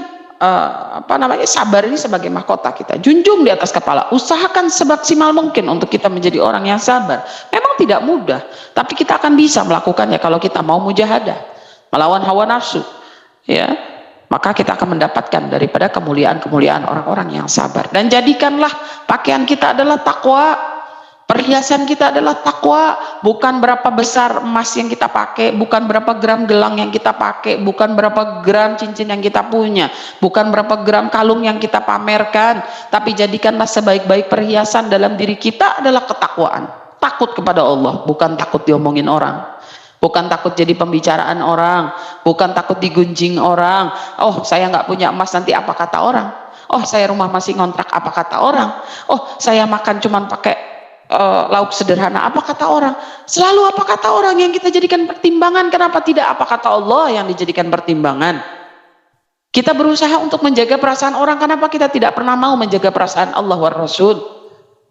sabar ini sebagai mahkota kita, junjung di atas kepala, usahakan semaksimal mungkin untuk kita menjadi orang yang sabar. Memang tidak mudah, tapi kita akan bisa melakukannya kalau kita mau mujahadah, melawan hawa nafsu, ya. Maka kita akan mendapatkan daripada kemuliaan-kemuliaan orang-orang yang sabar. Dan jadikanlah pakaian kita adalah takwa. Perhiasan kita adalah takwa, bukan berapa besar emas yang kita pakai, bukan berapa gram gelang yang kita pakai, bukan berapa gram cincin yang kita punya, bukan berapa gram kalung yang kita pamerkan, tapi jadikanlah sebaik-baik perhiasan dalam diri kita adalah ketakwaan, takut kepada Allah, bukan takut diomongin orang. bukan takut jadi pembicaraan orang, bukan takut digunjing orang. Oh, saya nggak punya emas, nanti apa kata orang? Oh, saya rumah masih ngontrak, apa kata orang? Oh, saya makan cuman pakai lauk sederhana, apa kata orang? Selalu apa kata orang yang kita jadikan pertimbangan. Kenapa tidak apa kata Allah yang dijadikan pertimbangan? Kita berusaha untuk menjaga perasaan orang. Kenapa kita tidak pernah mau menjaga perasaan Allah wa Rasul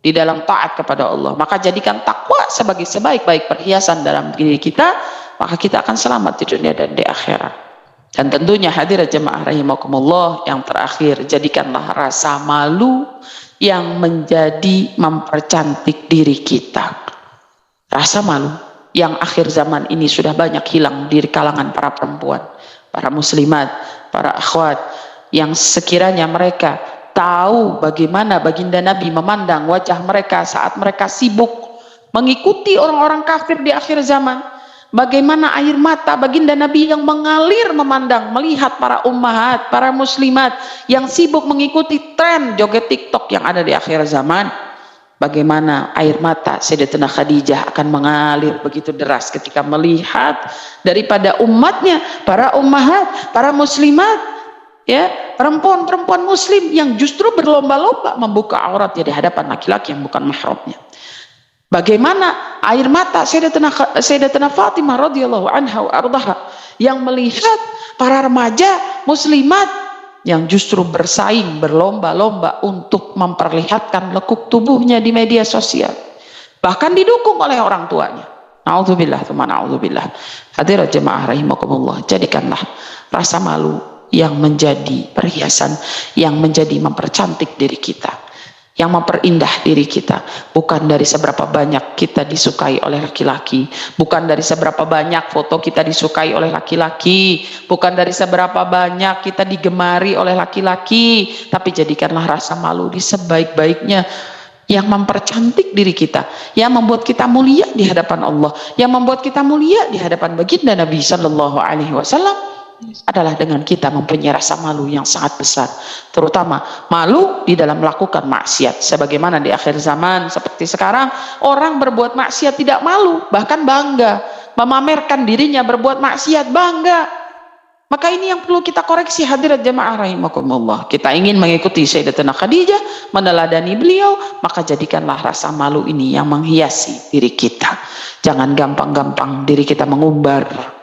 di dalam taat kepada Allah? Maka jadikan takwa sebagai sebaik-baik perhiasan dalam diri kita, maka kita akan selamat di dunia dan di akhirat. Dan tentunya hadirat jemaah rahimakumullah, yang terakhir, jadikanlah rasa malu yang menjadi mempercantik diri kita. Rasa malu yang akhir zaman ini sudah banyak hilang di kalangan para perempuan, para muslimat, para akhwat, yang sekiranya mereka tahu bagaimana baginda Nabi memandang wajah mereka saat mereka sibuk mengikuti orang-orang kafir di akhir zaman. Bagaimana air mata baginda Nabi yang mengalir memandang, melihat para ummahat, para muslimat yang sibuk mengikuti tren joget TikTok yang ada di akhir zaman. Bagaimana air mata Sayyidatina Khadijah akan mengalir begitu deras ketika melihat daripada umatnya, para ummahat, para muslimat, ya, perempuan-perempuan muslim yang justru berlomba-lomba membuka auratnya di hadapan laki-laki yang bukan mahramnya. Bagaimana air mata Sayyidatina Fatimah radhiyallahu anha wa ardaha yang melihat para remaja muslimat yang justru bersaing, berlomba-lomba untuk memperlihatkan lekuk tubuhnya di media sosial, bahkan didukung oleh orang tuanya. Na'udzubillah, tsumma na'udzubillah. Hadirat jemaah rahimakumullah, jadikanlah rasa malu yang menjadi perhiasan, yang menjadi mempercantik diri kita, yang memperindah diri kita. Bukan dari seberapa banyak kita disukai oleh laki-laki, bukan dari seberapa banyak foto kita disukai oleh laki-laki, bukan dari seberapa banyak kita digemari oleh laki-laki, tapi jadikanlah rasa malu di sebaik-baiknya, yang mempercantik diri kita, yang membuat kita mulia di hadapan Allah, yang membuat kita mulia di hadapan baginda Nabi Sallallahu Alaihi Wasallam, adalah dengan kita mempunyai rasa malu yang sangat besar, terutama malu di dalam melakukan maksiat. Sebagaimana di akhir zaman seperti sekarang, orang berbuat maksiat tidak malu, bahkan bangga memamerkan dirinya berbuat maksiat, bangga. Maka ini yang perlu kita koreksi hadirat jemaah rahimakumullah. Kita ingin mengikuti Sayyidatina Khadijah, meneladani beliau, maka jadikanlah rasa malu ini yang menghiasi diri kita. Jangan gampang-gampang diri kita mengumbar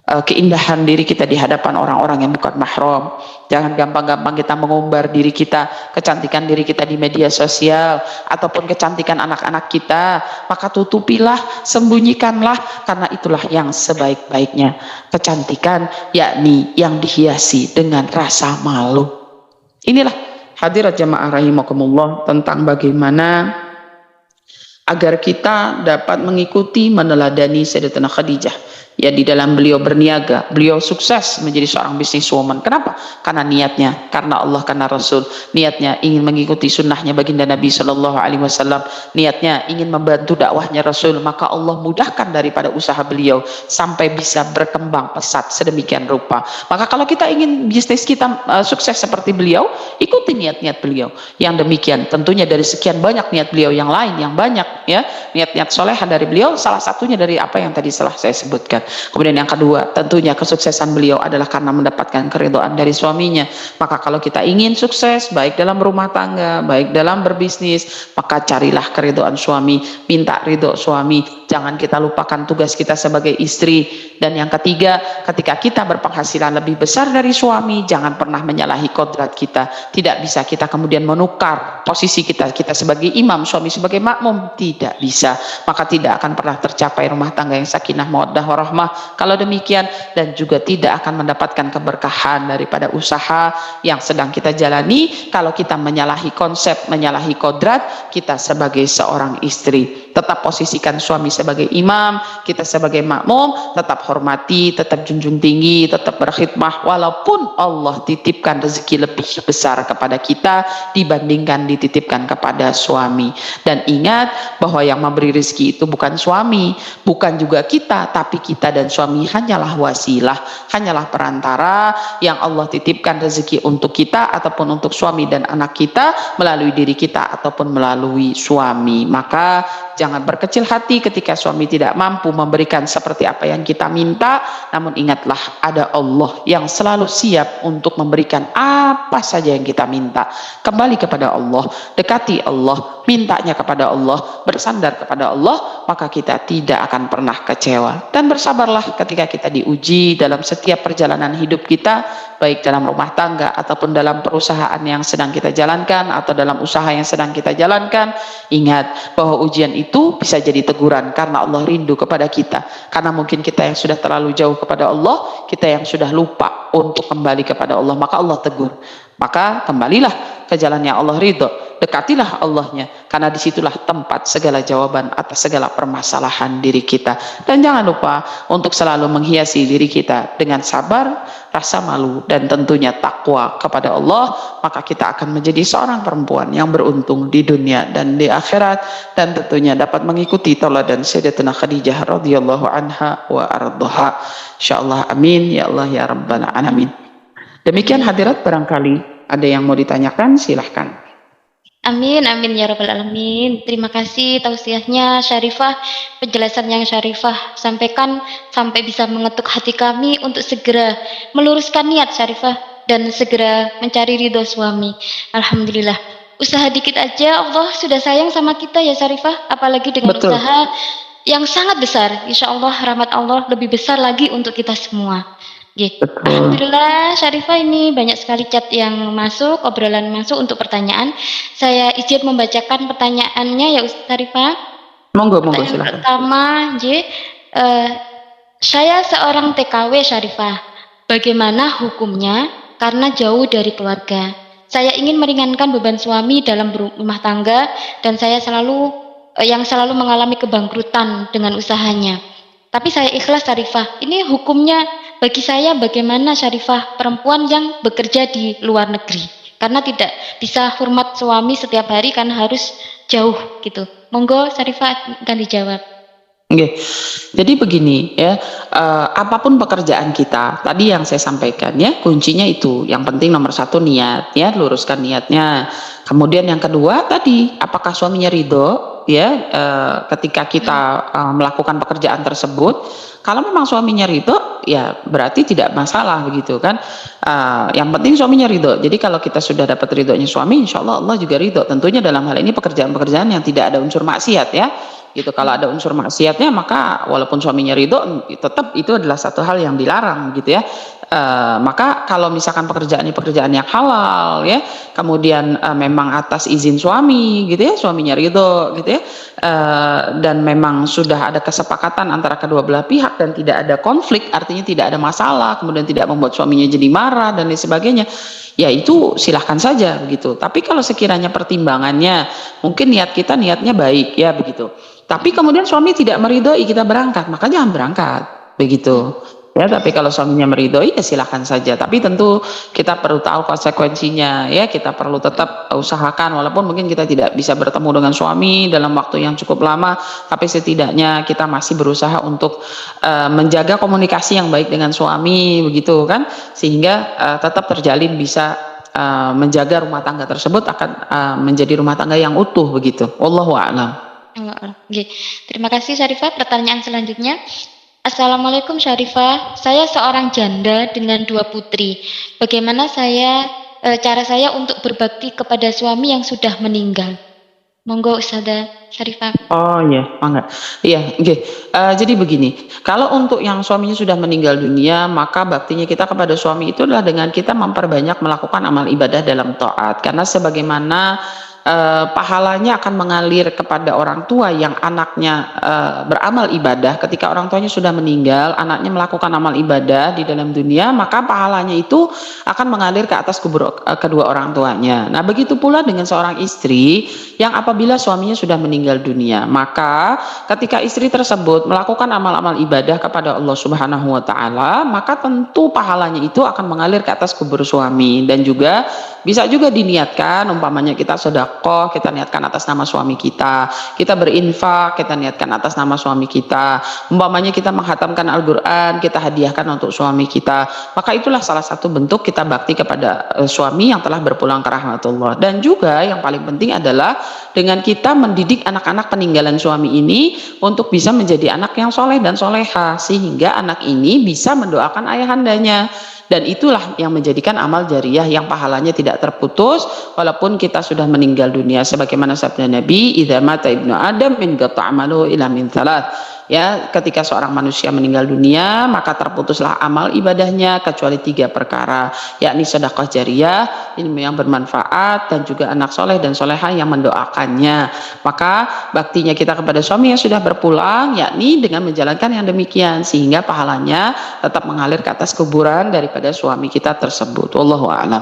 keindahan diri kita di hadapan orang-orang yang bukan mahram. Jangan gampang-gampang kita mengumbar diri kita, kecantikan diri kita di media sosial, ataupun kecantikan anak-anak kita. Maka tutupilah, sembunyikanlah, karena itulah yang sebaik-baiknya kecantikan, yakni yang dihiasi dengan rasa malu. Inilah hadirat jemaah rahimakumullah tentang bagaimana agar kita dapat mengikuti, meneladani Sayyidatina Khadijah. Ya, di dalam beliau berniaga, beliau sukses menjadi seorang businesswoman. Kenapa? Karena niatnya, karena Allah, karena Rasul. Niatnya ingin mengikuti sunnahnya baginda Nabi Shallallahu Alaihi Wasallam. Niatnya ingin membantu dakwahnya Rasul. Maka Allah mudahkan daripada usaha beliau sampai bisa berkembang pesat sedemikian rupa. Maka kalau kita ingin bisnis kita sukses seperti beliau, ikuti niat-niat beliau. Yang demikian, tentunya dari sekian banyak niat beliau yang lain yang banyak, ya, niat-niat soleha dari beliau, salah satunya dari apa yang tadi telah saya sebutkan. Kemudian yang kedua, tentunya kesuksesan beliau adalah karena mendapatkan keridhaan dari suaminya. Maka kalau kita ingin sukses baik dalam rumah tangga, baik dalam berbisnis, maka carilah keridhaan suami, minta ridho suami. Jangan kita lupakan tugas kita sebagai istri. Dan yang ketiga, ketika kita berpenghasilan lebih besar dari suami, jangan pernah menyalahi kodrat kita. Tidak bisa kita kemudian menukar posisi kita sebagai imam, suami sebagai makmum, tidak bisa. Maka tidak akan pernah tercapai rumah tangga yang sakinah mawaddah warahmah kalau demikian, dan juga tidak akan mendapatkan keberkahan daripada usaha yang sedang kita jalani kalau kita menyalahi konsep, menyalahi kodrat kita sebagai seorang istri. Tetap posisikan suami sebagai imam, kita sebagai makmum, tetap hormati, tetap junjung tinggi, tetap berkhidmah, walaupun Allah titipkan rezeki lebih besar kepada kita dibandingkan dititipkan kepada suami. Dan ingat bahwa yang memberi rezeki itu bukan suami, bukan juga kita, tapi kita dan suami hanyalah wasilah, hanyalah perantara yang Allah titipkan rezeki untuk kita ataupun untuk suami dan anak kita melalui diri kita ataupun melalui suami. Maka jangan berkecil hati ketika suami tidak mampu memberikan seperti apa yang kita minta, namun ingatlah ada Allah yang selalu siap untuk memberikan apa saja yang kita minta. Kembali kepada Allah, dekati Allah, mintanya kepada Allah, bersandar kepada Allah, maka kita tidak akan pernah kecewa. Dan bersabarlah ketika kita diuji dalam setiap perjalanan hidup kita, baik dalam rumah tangga ataupun dalam perusahaan yang sedang kita jalankan atau dalam usaha yang sedang kita jalankan. Ingat bahwa ujian itu bisa jadi teguran karena Allah rindu kepada kita, karena mungkin kita yang sudah terlalu jauh kepada Allah, kita yang sudah lupa untuk kembali kepada Allah, maka Allah tegur. Maka kembalilah ke jalan yang Allah ridho, dekatilah Allahnya, karena disitulah tempat segala jawaban atas segala permasalahan diri kita. Dan jangan lupa untuk selalu menghiasi diri kita dengan sabar, rasa malu, dan tentunya takwa kepada Allah. Maka kita akan menjadi seorang perempuan yang beruntung di dunia dan di akhirat, dan tentunya dapat mengikuti tauladan Sayyidatina Khadijah radhiyallahu anha wa ardhaha. Insyaallah, amin ya Allah ya rabbal alamin. Demikian hadirat, barangkali ada yang mau ditanyakan, silahkan. Amin, amin ya rabbal alamin. Terima kasih tausiahnya Syarifah, penjelasan yang Syarifah sampaikan sampai bisa mengetuk hati kami untuk segera meluruskan niat Syarifah dan segera mencari ridho suami. Alhamdulillah. Usaha dikit aja Allah sudah sayang sama kita ya Syarifah, apalagi dengan Betul. usaha yang sangat besar. Insya Allah rahmat Allah lebih besar lagi untuk kita semua. Gitu. Betul. Alhamdulillah Syarifah, ini banyak sekali chat yang masuk, obrolan masuk untuk pertanyaan. Saya izin membacakan pertanyaannya ya Ustaz Syarifah. Monggo Pertanyaan silakan. pertama, saya seorang TKW Syarifah. Bagaimana hukumnya karena jauh dari keluarga? Saya ingin meringankan beban suami dalam berumah tangga dan saya selalu mengalami kebangkrutan dengan usahanya. Tapi saya ikhlas Syarifah. Ini hukumnya bagi saya bagaimana Syarifah, perempuan yang bekerja di luar negeri? Karena tidak bisa hormat suami setiap hari karena harus jauh gitu. Monggo Syarifah akan dijawab. Oke. Jadi begini ya, apapun pekerjaan kita, tadi yang saya sampaikan ya, kuncinya itu, yang penting nomor satu niat ya, luruskan niatnya. Kemudian yang kedua tadi, apakah suaminya ridho ya, ketika kita melakukan pekerjaan tersebut. Kalau memang suaminya ridho, ya berarti tidak masalah begitu kan. Yang penting suaminya ridho. Jadi kalau kita sudah dapat ridhonya suami, insya Allah Allah juga ridho. Tentunya dalam hal ini pekerjaan-pekerjaan yang tidak ada unsur maksiat ya. Gitu. Kalau ada unsur maksiatnya, maka walaupun suaminya ridho, tetap itu adalah satu hal yang dilarang gitu ya. Maka kalau misalkan pekerjaan ini pekerjaan yang halal ya, kemudian memang atas izin suami gitu ya, suaminya ridho gitu ya, dan memang sudah ada kesepakatan antara kedua belah pihak dan tidak ada konflik, artinya tidak ada masalah, kemudian tidak membuat suaminya jadi marah dan lain sebagainya, ya itu silahkan saja begitu. Tapi kalau sekiranya pertimbangannya mungkin niatnya baik ya begitu, tapi kemudian suami tidak meridhoi kita berangkat, maka jangan berangkat begitu ya. Tapi kalau suaminya meridhoi ya silahkan saja, tapi tentu kita perlu tahu konsekuensinya ya. Kita perlu tetap usahakan, walaupun mungkin kita tidak bisa bertemu dengan suami dalam waktu yang cukup lama, tapi setidaknya kita masih berusaha untuk menjaga komunikasi yang baik dengan suami begitu kan, sehingga tetap terjalin, bisa menjaga rumah tangga tersebut akan menjadi rumah tangga yang utuh begitu. Wallahu a'lam. Oke. Terima kasih Syarifah. Pertanyaan selanjutnya. Assalamualaikum Syarifah. Saya seorang janda dengan 2 putri. Bagaimana cara saya untuk berbakti kepada suami yang sudah meninggal? Monggo Ustazah Syarifah. Oh iya, enggak. Iya, oke. Jadi begini, kalau untuk yang suaminya sudah meninggal dunia, maka baktinya kita kepada suami itu adalah dengan kita memperbanyak melakukan amal ibadah dalam taat. Karena sebagaimana pahalanya akan mengalir kepada orang tua yang anaknya beramal ibadah. Ketika orang tuanya sudah meninggal, anaknya melakukan amal ibadah di dalam dunia, maka pahalanya itu akan mengalir ke atas kubur kedua orang tuanya. Nah, begitu pula dengan seorang istri yang apabila suaminya sudah meninggal dunia, maka ketika istri tersebut melakukan amal-amal ibadah kepada Allah Subhanahu wa taala, maka tentu pahalanya itu akan mengalir ke atas kubur suami. Dan juga bisa juga diniatkan, umpamanya kita sedekah bersedekah, kita niatkan atas nama suami kita berinfak, kita niatkan atas nama suami kita, umpamanya kita menghatamkan Al-Quran, kita hadiahkan untuk suami kita, maka itulah salah satu bentuk kita bakti kepada suami yang telah berpulang ke rahmatullah. Dan juga yang paling penting adalah dengan kita mendidik anak-anak peninggalan suami ini untuk bisa menjadi anak yang soleh dan soleha, sehingga anak ini bisa mendoakan ayahandanya. Dan itulah yang menjadikan amal jariyah yang pahalanya tidak terputus walaupun kita sudah meninggal dunia, sebagaimana sabda Nabi, idza mata ibnu adam min qata amalu ila min thalath. Ya, ketika seorang manusia meninggal dunia maka terputuslah amal ibadahnya kecuali 3 perkara, yakni sedekah jariyah, ilmu yang bermanfaat, dan juga anak soleh dan soleha yang mendoakannya. Maka baktinya kita kepada suami yang sudah berpulang yakni dengan menjalankan yang demikian, sehingga pahalanya tetap mengalir ke atas kuburan daripada suami kita tersebut. Wallahu a'lam.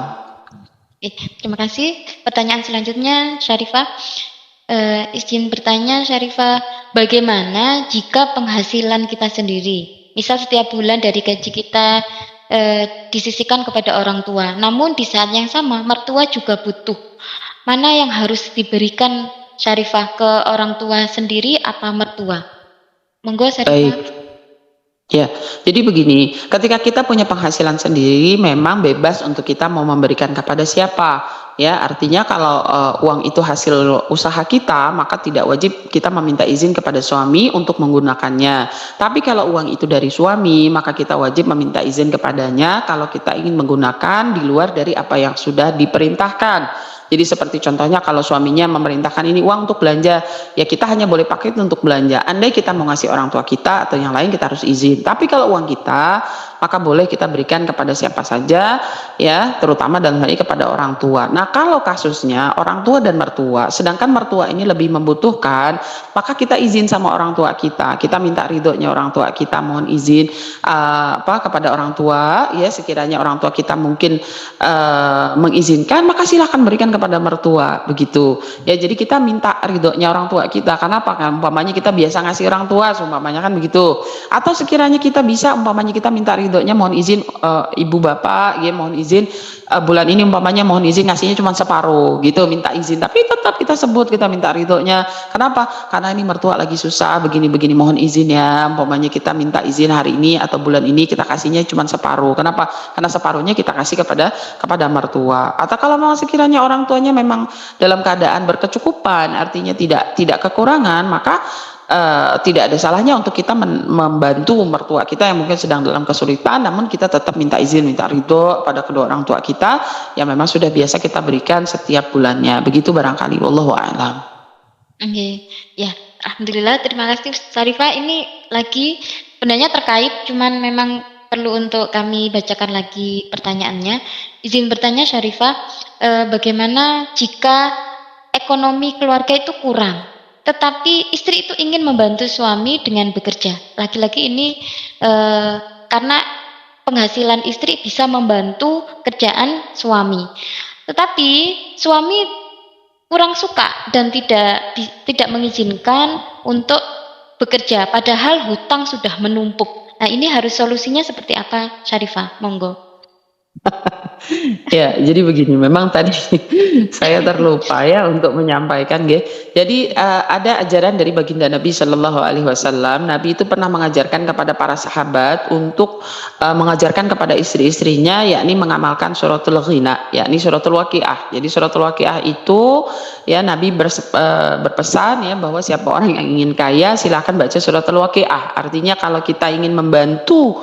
Terima kasih. Pertanyaan selanjutnya, Syarifah. Izin bertanya, Syarifah, bagaimana jika penghasilan kita sendiri, misal setiap bulan dari gaji kita disisihkan kepada orang tua, namun di saat yang sama mertua juga butuh, mana yang harus diberikan, Syarifah, ke orang tua sendiri apa mertua? Monggo, Syarifah. Baik. Ya, jadi begini, ketika kita punya penghasilan sendiri memang bebas untuk kita mau memberikan kepada siapa. Ya, artinya kalau uang itu hasil usaha kita, maka tidak wajib kita meminta izin kepada suami untuk menggunakannya. Tapi kalau uang itu dari suami, maka kita wajib meminta izin kepadanya kalau kita ingin menggunakan di luar dari apa yang sudah diperintahkan. Jadi seperti contohnya kalau suaminya memerintahkan ini uang untuk belanja, ya kita hanya boleh pakai itu untuk belanja. Andai kita mau ngasih orang tua kita atau yang lain, kita harus izin. Tapi kalau uang kita, maka boleh kita berikan kepada siapa saja, ya, terutama dalam hal ini kepada orang tua. Nah, kalau kasusnya orang tua dan mertua, sedangkan mertua ini lebih membutuhkan, maka kita izin sama orang tua kita. Kita minta ridhonya orang tua kita, mohon izin kepada orang tua, ya, sekiranya orang tua kita mungkin mengizinkan, maka silakan berikan kepada mertua, begitu. Ya, jadi kita minta ridhonya orang tua kita. Kenapa? Kan umpamanya kita biasa ngasih orang tua, umpamanya kan begitu. Atau sekiranya kita bisa, umpamanya kita minta ridhonya, mohon izin ibu bapak, ya, mohon izin bulan ini umpamanya mohon izin ngasihnya cuma separuh, gitu, minta izin. Tapi tetap kita sebut, kita minta ridhonya. Kenapa? Karena ini mertua lagi susah, begini-begini, mohon izin ya. Umpamanya kita minta izin hari ini atau bulan ini kita kasihnya cuma separuh. Kenapa? Karena separuhnya kita kasih kepada mertua. Atau kalau memang sekiranya orang tuanya memang dalam keadaan berkecukupan, artinya tidak kekurangan, maka tidak ada salahnya untuk kita membantu mertua kita yang mungkin sedang dalam kesulitan, namun kita tetap minta izin, minta ridho pada kedua orang tua kita yang memang sudah biasa kita berikan setiap bulannya. Begitu barangkali, wallahu a'lam. Ya, alhamdulillah, terima kasih Syarifah. Ini lagi sebenarnya terkait, cuman memang perlu untuk kami bacakan lagi pertanyaannya. Izin bertanya, Syarifah, bagaimana jika ekonomi keluarga itu kurang, tetapi istri itu ingin membantu suami dengan bekerja. Laki-laki ini karena penghasilan istri bisa membantu kerjaan suami, tetapi suami kurang suka dan tidak mengizinkan untuk bekerja, padahal hutang sudah menumpuk. Nah, ini harus solusinya seperti apa, Syarifah? Monggo. Ya, jadi begini, memang tadi saya terlupa ya untuk menyampaikan, jadi ada ajaran dari baginda Nabi Shallallahu Alaihi Wasallam. Nabi itu pernah mengajarkan kepada para sahabat untuk mengajarkan kepada istri-istrinya, yakni mengamalkan suratul ghina, yakni suratul waqiah. Jadi suratul waqiah itu, ya, Nabi berpesan ya bahwa siapa orang yang ingin kaya silahkan baca suratul waqiah. Artinya kalau kita ingin membantu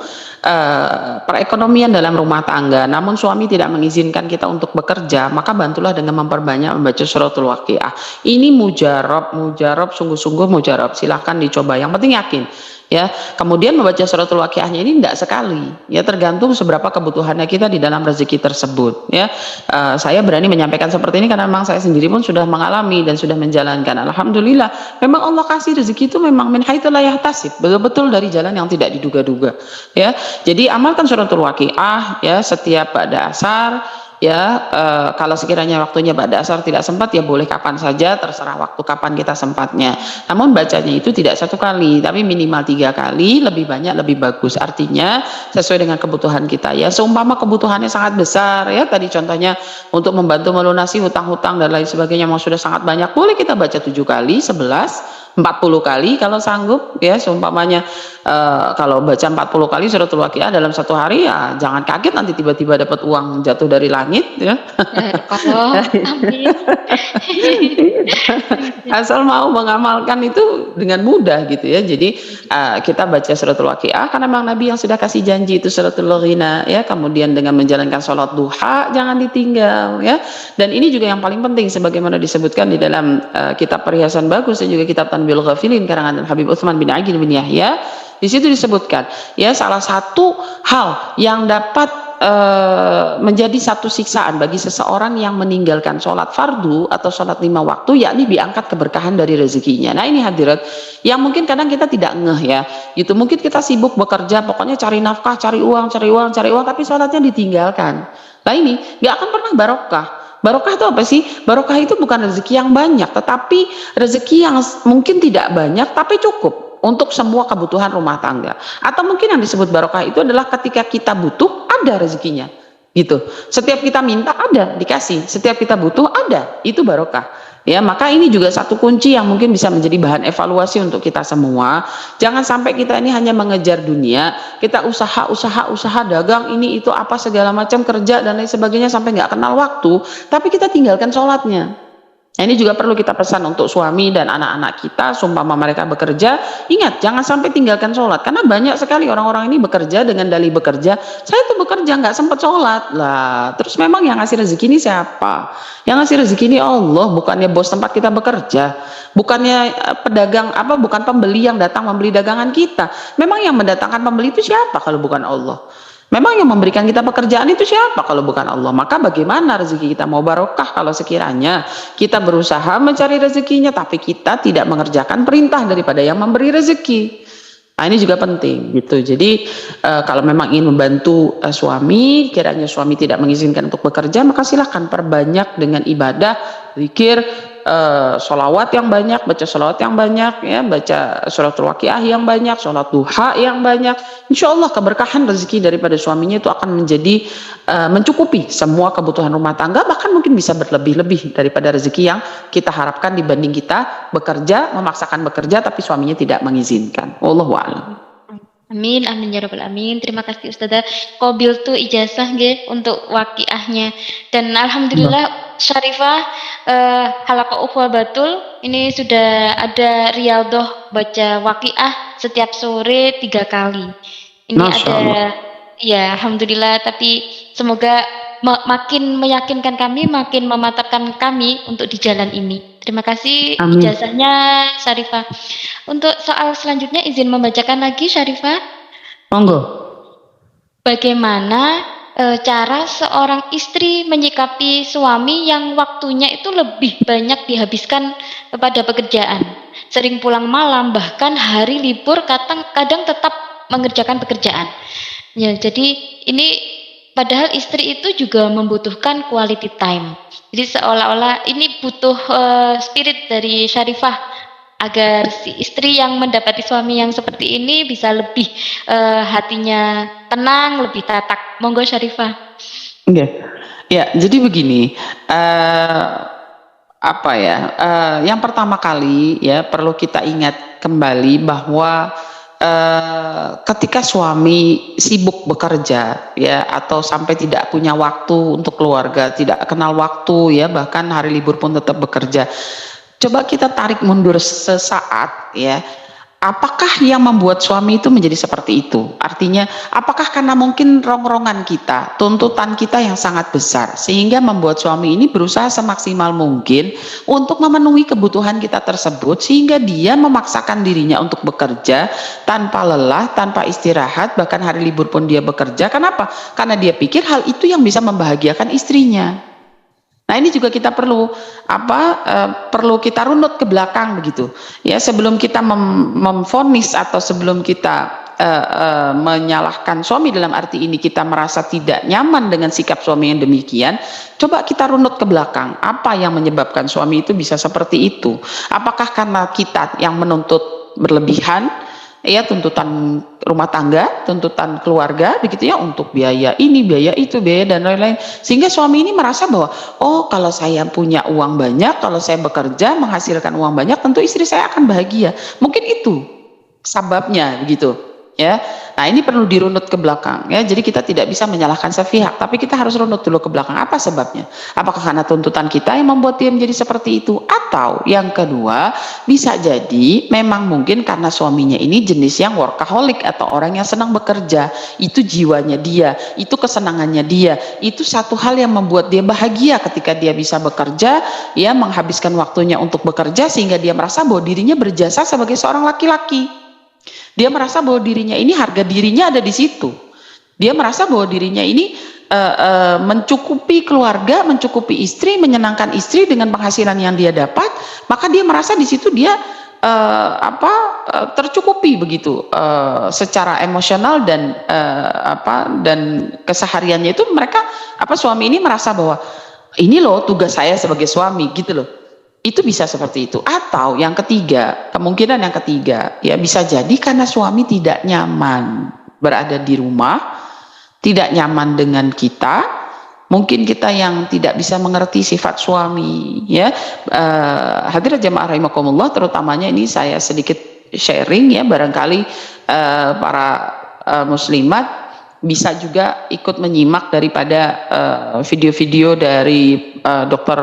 perekonomian dalam rumah tangga, namun suami tidak mengizinkan kita untuk bekerja, maka bantulah dengan memperbanyak membaca suratul waqiah. Ini mujarab, sungguh-sungguh mujarab. Silahkan dicoba. Yang penting yakin, ya. Kemudian membaca suratul waqiahnya ini tidak sekali, ya, tergantung seberapa kebutuhannya kita di dalam rezeki tersebut, ya. Saya berani menyampaikan seperti ini karena memang saya sendiri pun sudah mengalami dan sudah menjalankan. Alhamdulillah, memang Allah kasih rezeki itu memang min haitsu la yahtasib, betul-betul dari jalan yang tidak diduga-duga, ya. Jadi amalkan suratul waqiah, ya, setiap pada asar, ya kalau sekiranya waktunya ba'da asar tidak sempat ya boleh kapan saja, terserah waktu kapan kita sempatnya. Namun bacanya itu tidak 1 kali, tapi minimal 3 kali, lebih banyak lebih bagus. Artinya sesuai dengan kebutuhan kita ya. Seumpama kebutuhannya sangat besar ya, tadi contohnya untuk membantu melunasi hutang-hutang dan lain sebagainya mau sudah sangat banyak, boleh kita baca 7 kali, 11, 40 kali kalau sanggup ya. Seumpamanya kalau baca 40 kali suratul Waqiah dalam 1 hari ya jangan kaget nanti tiba-tiba dapat uang jatuh dari langit ya. Allah, amin. Asal mau mengamalkan itu dengan mudah gitu ya. Jadi kita baca suratul Waqiah karena memang Nabi yang sudah kasih janji itu suratul Ghina ya. Kemudian dengan menjalankan sholat duha jangan ditinggal ya. Dan ini juga yang paling penting sebagaimana disebutkan di dalam kitab Perhiasan Bagus dan juga kitab Tanbihul Ghafilin karangan Habib Utsman bin Aqil bin Yahya. Di situ disebutkan ya salah satu hal yang dapat menjadi satu siksaan bagi seseorang yang meninggalkan sholat fardu atau sholat 5 waktu, yakni diangkat keberkahan dari rezekinya. Nah ini hadirat yang mungkin kadang kita tidak ngeh ya, gitu. Mungkin kita sibuk bekerja, pokoknya cari nafkah, cari uang, tapi sholatnya ditinggalkan. Nah ini nggak akan pernah barokah. Barokah itu apa sih? Barokah itu bukan rezeki yang banyak, tetapi rezeki yang mungkin tidak banyak tapi cukup untuk semua kebutuhan rumah tangga. Atau mungkin yang disebut barokah itu adalah ketika kita butuh ada rezekinya gitu. Setiap kita minta ada dikasih, setiap kita butuh ada, itu barokah ya. Maka ini juga satu kunci yang mungkin bisa menjadi bahan evaluasi untuk kita semua. Jangan sampai kita ini hanya mengejar dunia, kita usaha dagang ini itu apa segala macam, kerja dan lain sebagainya sampai nggak kenal waktu, tapi kita tinggalkan sholatnya. Nah, ini juga perlu kita pesan untuk suami dan anak-anak kita, seumpama mereka bekerja, ingat jangan sampai tinggalkan sholat, karena banyak sekali orang-orang ini bekerja dengan dalih bekerja, saya tuh bekerja nggak sempat sholat lah. Terus memang yang ngasih rezeki ini siapa? Yang ngasih rezeki ini Allah, bukannya bos tempat kita bekerja, bukannya pedagang apa, bukan pembeli yang datang membeli dagangan kita. Memang yang mendatangkan pembeli itu siapa kalau bukan Allah? Memang yang memberikan kita pekerjaan itu siapa kalau bukan Allah? Maka bagaimana rezeki kita mau barokah kalau sekiranya kita berusaha mencari rezekinya tapi kita tidak mengerjakan perintah daripada yang memberi rezeki. Nah, ini juga penting gitu. Jadi kalau memang ingin membantu suami, kiranya suami tidak mengizinkan untuk bekerja, maka silahkan perbanyak dengan ibadah, zikir, sholawat yang banyak, baca sholawat yang banyak ya, baca suratul Waqiah yang banyak, sholat duha yang banyak. Insya Allah keberkahan rezeki daripada suaminya itu akan menjadi mencukupi semua kebutuhan rumah tangga, bahkan mungkin bisa berlebih-lebih daripada rezeki yang kita harapkan dibanding kita bekerja, memaksakan bekerja tapi suaminya tidak mengizinkan. Wallahu a'lam. Amin, amin ya rabbal alamin. Terima kasih Ustazah. Qabil tuh ijazah nggih untuk waqiahnya. Dan alhamdulillah Syarifah halaqah Ufwah Batul ini sudah ada riyadhah baca waqiah setiap sore 3 kali. Ini Masya ada Allah. ya alhamdulillah, tapi semoga makin meyakinkan kami, makin memantapkan kami untuk di jalan ini. Terima kasih Amin. ijazahnya Syarifah. Untuk soal selanjutnya izin membacakan lagi Syarifah. Monggo. Bagaimana cara seorang istri menyikapi suami yang waktunya itu lebih banyak dihabiskan kepada pekerjaan, sering pulang malam, bahkan hari libur kadang tetap mengerjakan pekerjaan. Ya, jadi ini padahal istri itu juga membutuhkan quality time. Jadi seolah-olah ini butuh spirit dari Syarifah agar si istri yang mendapati suami yang seperti ini bisa lebih hatinya tenang, lebih tatak. Monggo Syarifah. Oke. Ya, jadi begini, apa ya? Yang pertama kali ya perlu kita ingat kembali bahwa ketika suami sibuk bekerja ya atau sampai tidak punya waktu untuk keluarga, tidak kenal waktu ya, bahkan hari libur pun tetap bekerja. Coba kita tarik mundur sesaat ya. Apakah yang membuat suami itu menjadi seperti itu? Artinya, apakah karena mungkin rongrongan kita, tuntutan kita yang sangat besar, sehingga membuat suami ini berusaha semaksimal mungkin untuk memenuhi kebutuhan kita tersebut, sehingga dia memaksakan dirinya untuk bekerja tanpa lelah, tanpa istirahat, bahkan hari libur pun dia bekerja. Kenapa? Karena dia pikir hal itu yang bisa membahagiakan istrinya. Nah ini juga kita perlu perlu kita runut ke belakang begitu ya, sebelum kita memvonis atau sebelum kita menyalahkan suami dalam arti ini kita merasa tidak nyaman dengan sikap suami yang demikian, coba kita runut ke belakang. Apa yang menyebabkan suami itu bisa seperti itu? Apakah karena kita yang menuntut berlebihan, ya, tuntutan rumah tangga, tuntutan keluarga, begitu ya, untuk biaya ini, biaya itu, biaya dan lain-lain, sehingga suami ini merasa bahwa oh, kalau saya punya uang banyak, kalau saya bekerja menghasilkan uang banyak, tentu istri saya akan bahagia. Mungkin itu sebabnya, begitu ya. Nah, ini perlu dirunut ke belakang ya. Jadi kita tidak bisa menyalahkan sepihak, tapi kita harus runut dulu ke belakang, apa sebabnya? Apakah karena tuntutan kita yang membuat dia menjadi seperti itu? Atau yang kedua, bisa jadi memang mungkin karena suaminya ini jenis yang workaholic atau orang yang senang bekerja. Itu jiwanya dia, itu kesenangannya dia, itu satu hal yang membuat dia bahagia ketika dia bisa bekerja, ya, menghabiskan waktunya untuk bekerja, sehingga dia merasa bahwa dirinya berjasa sebagai seorang laki-laki. Dia merasa bahwa dirinya ini, harga dirinya ada di situ. Dia merasa bahwa dirinya ini mencukupi keluarga, mencukupi istri, menyenangkan istri dengan penghasilan yang dia dapat, maka dia merasa di situ dia tercukupi begitu, secara emosional dan dan kesehariannya itu mereka, suami ini merasa bahwa ini loh tugas saya sebagai suami, gitu loh. Itu bisa seperti itu. Atau yang ketiga, kemungkinan yang ketiga, ya, bisa jadi karena suami tidak nyaman berada di rumah, tidak nyaman dengan kita. Mungkin kita yang tidak bisa mengerti sifat suami, ya. Hadirat jamaah rahimakumullah, terutamanya ini saya sedikit sharing ya, barangkali para muslimat bisa juga ikut menyimak daripada video-video dari Dr.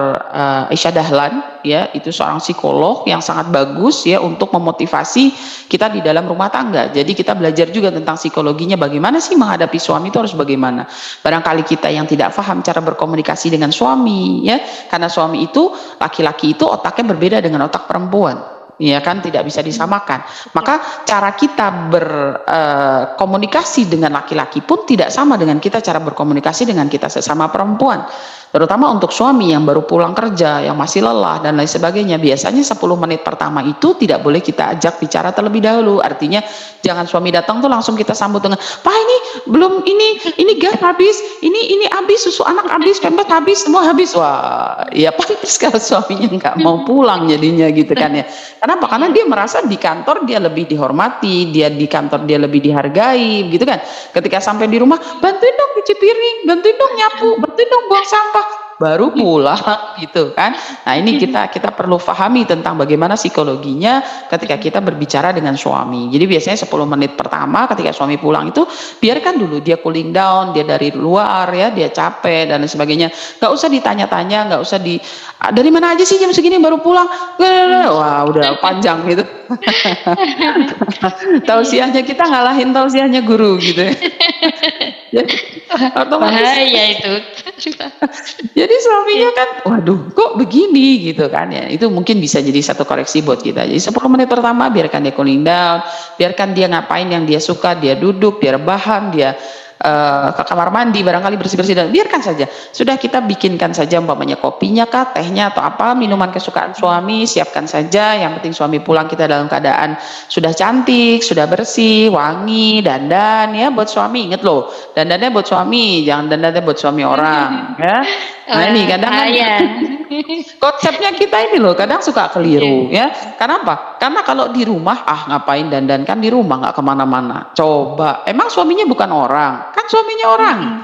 Aisyah Dahlan, ya, itu seorang psikolog yang sangat bagus ya untuk memotivasi kita di dalam rumah tangga. Jadi kita belajar juga tentang psikologinya, bagaimana sih menghadapi suami itu harus bagaimana. Barangkali kita yang tidak paham cara berkomunikasi dengan suami, ya, karena suami itu, laki-laki itu otaknya berbeda dengan otak perempuan. Ya kan, tidak bisa disamakan. Maka cara kita berkomunikasi dengan laki-laki pun tidak sama dengan kita cara berkomunikasi dengan kita sesama perempuan. Terutama untuk suami yang baru pulang kerja, yang masih lelah dan lain sebagainya. Biasanya 10 menit pertama itu tidak boleh kita ajak bicara terlebih dahulu. Artinya jangan suami datang tuh langsung kita sambut dengan, "Pak, ini belum, ini gas habis, ini habis, susu anak habis, pempes habis, semua habis." Wah, ya pantas kalau suaminya nggak mau pulang jadinya, gitu kan ya. Kenapa? Karena dia merasa di kantor dia lebih dihormati, dia di kantor dia lebih dihargai, gitu kan. Ketika sampai di rumah, bantuin dong cuci piring, bantuin dong nyapu, bantuin dong buang sampah, baru pulang, gitu kan. Nah, ini kita perlu pahami tentang bagaimana psikologinya ketika kita berbicara dengan suami. Jadi biasanya 10 menit pertama ketika suami pulang itu biarkan dulu dia cooling down, dia dari luar ya, dia capek dan lain sebagainya. Nggak usah ditanya-tanya, nggak usah dari mana aja sih jam segini baru pulang. Wah, udah panjang gitu. Tausiahnya kita ngalahin tausiahnya guru, gitu ya. Jadi otomatis Bahaya itu. jadi suaminya kan, waduh kok begini, gitu kan ya. Itu mungkin bisa jadi satu koreksi buat kita. Jadi 10 menit pertama biarkan dia cooling down, biarkan dia ngapain yang dia suka, dia duduk, dia rebahan, dia ke kamar mandi, barangkali bersih-bersih, dan biarkan saja. Sudah, kita bikinkan saja umpamanya kopinya kah, tehnya atau apa, minuman kesukaan suami, siapkan saja. Yang penting suami pulang kita dalam keadaan sudah cantik, sudah bersih, wangi, dandan ya buat suami. Ingat loh, dandannya buat suami, jangan dandannya buat suami orang ya. Nah, ini kadang kan konsepnya kita ini loh kadang suka keliru ya. Kenapa? Karena kalau di rumah, ngapain dandan, kan di rumah nggak kemana-mana. Coba, emang suaminya bukan orang? Kan suaminya orang.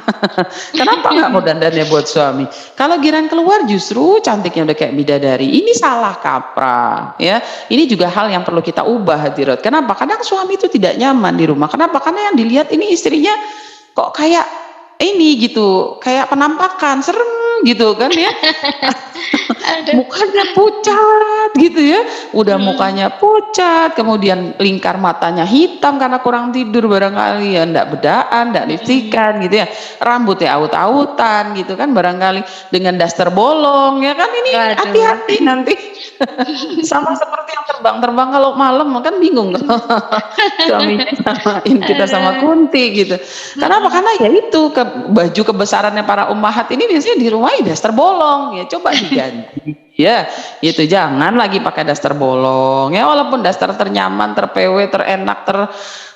Kenapa nggak mau dandannya buat suami? Kalau giran keluar justru cantiknya udah kayak bidadari. Ini salah kaprah ya. Ini juga hal yang perlu kita ubah, hadirat. Kenapa? Kadang suami itu tidak nyaman di rumah. Kenapa? Karena yang dilihat ini istrinya kok kayak ini gitu, kayak penampakan, serem gitu kan ya. Mukanya pucat gitu ya, udah mukanya pucat, kemudian lingkar matanya hitam karena kurang tidur barangkali ya, ndak bedaan, ndak lipstikan gitu ya, rambutnya aut-autan gitu kan barangkali, dengan daster bolong ya kan. Ini hati-hati nanti sama seperti yang terbang-terbang kalau malam kan bingung suaminya samain kita sama Kunti gitu. Kenapa? Karena ya itu baju kebesarannya para ummahat ini biasanya di rumah daster bolong ya, coba diganti Ya, itu jangan lagi pakai daster bolong. Ya walaupun daster ternyaman, ter-PW, terenak,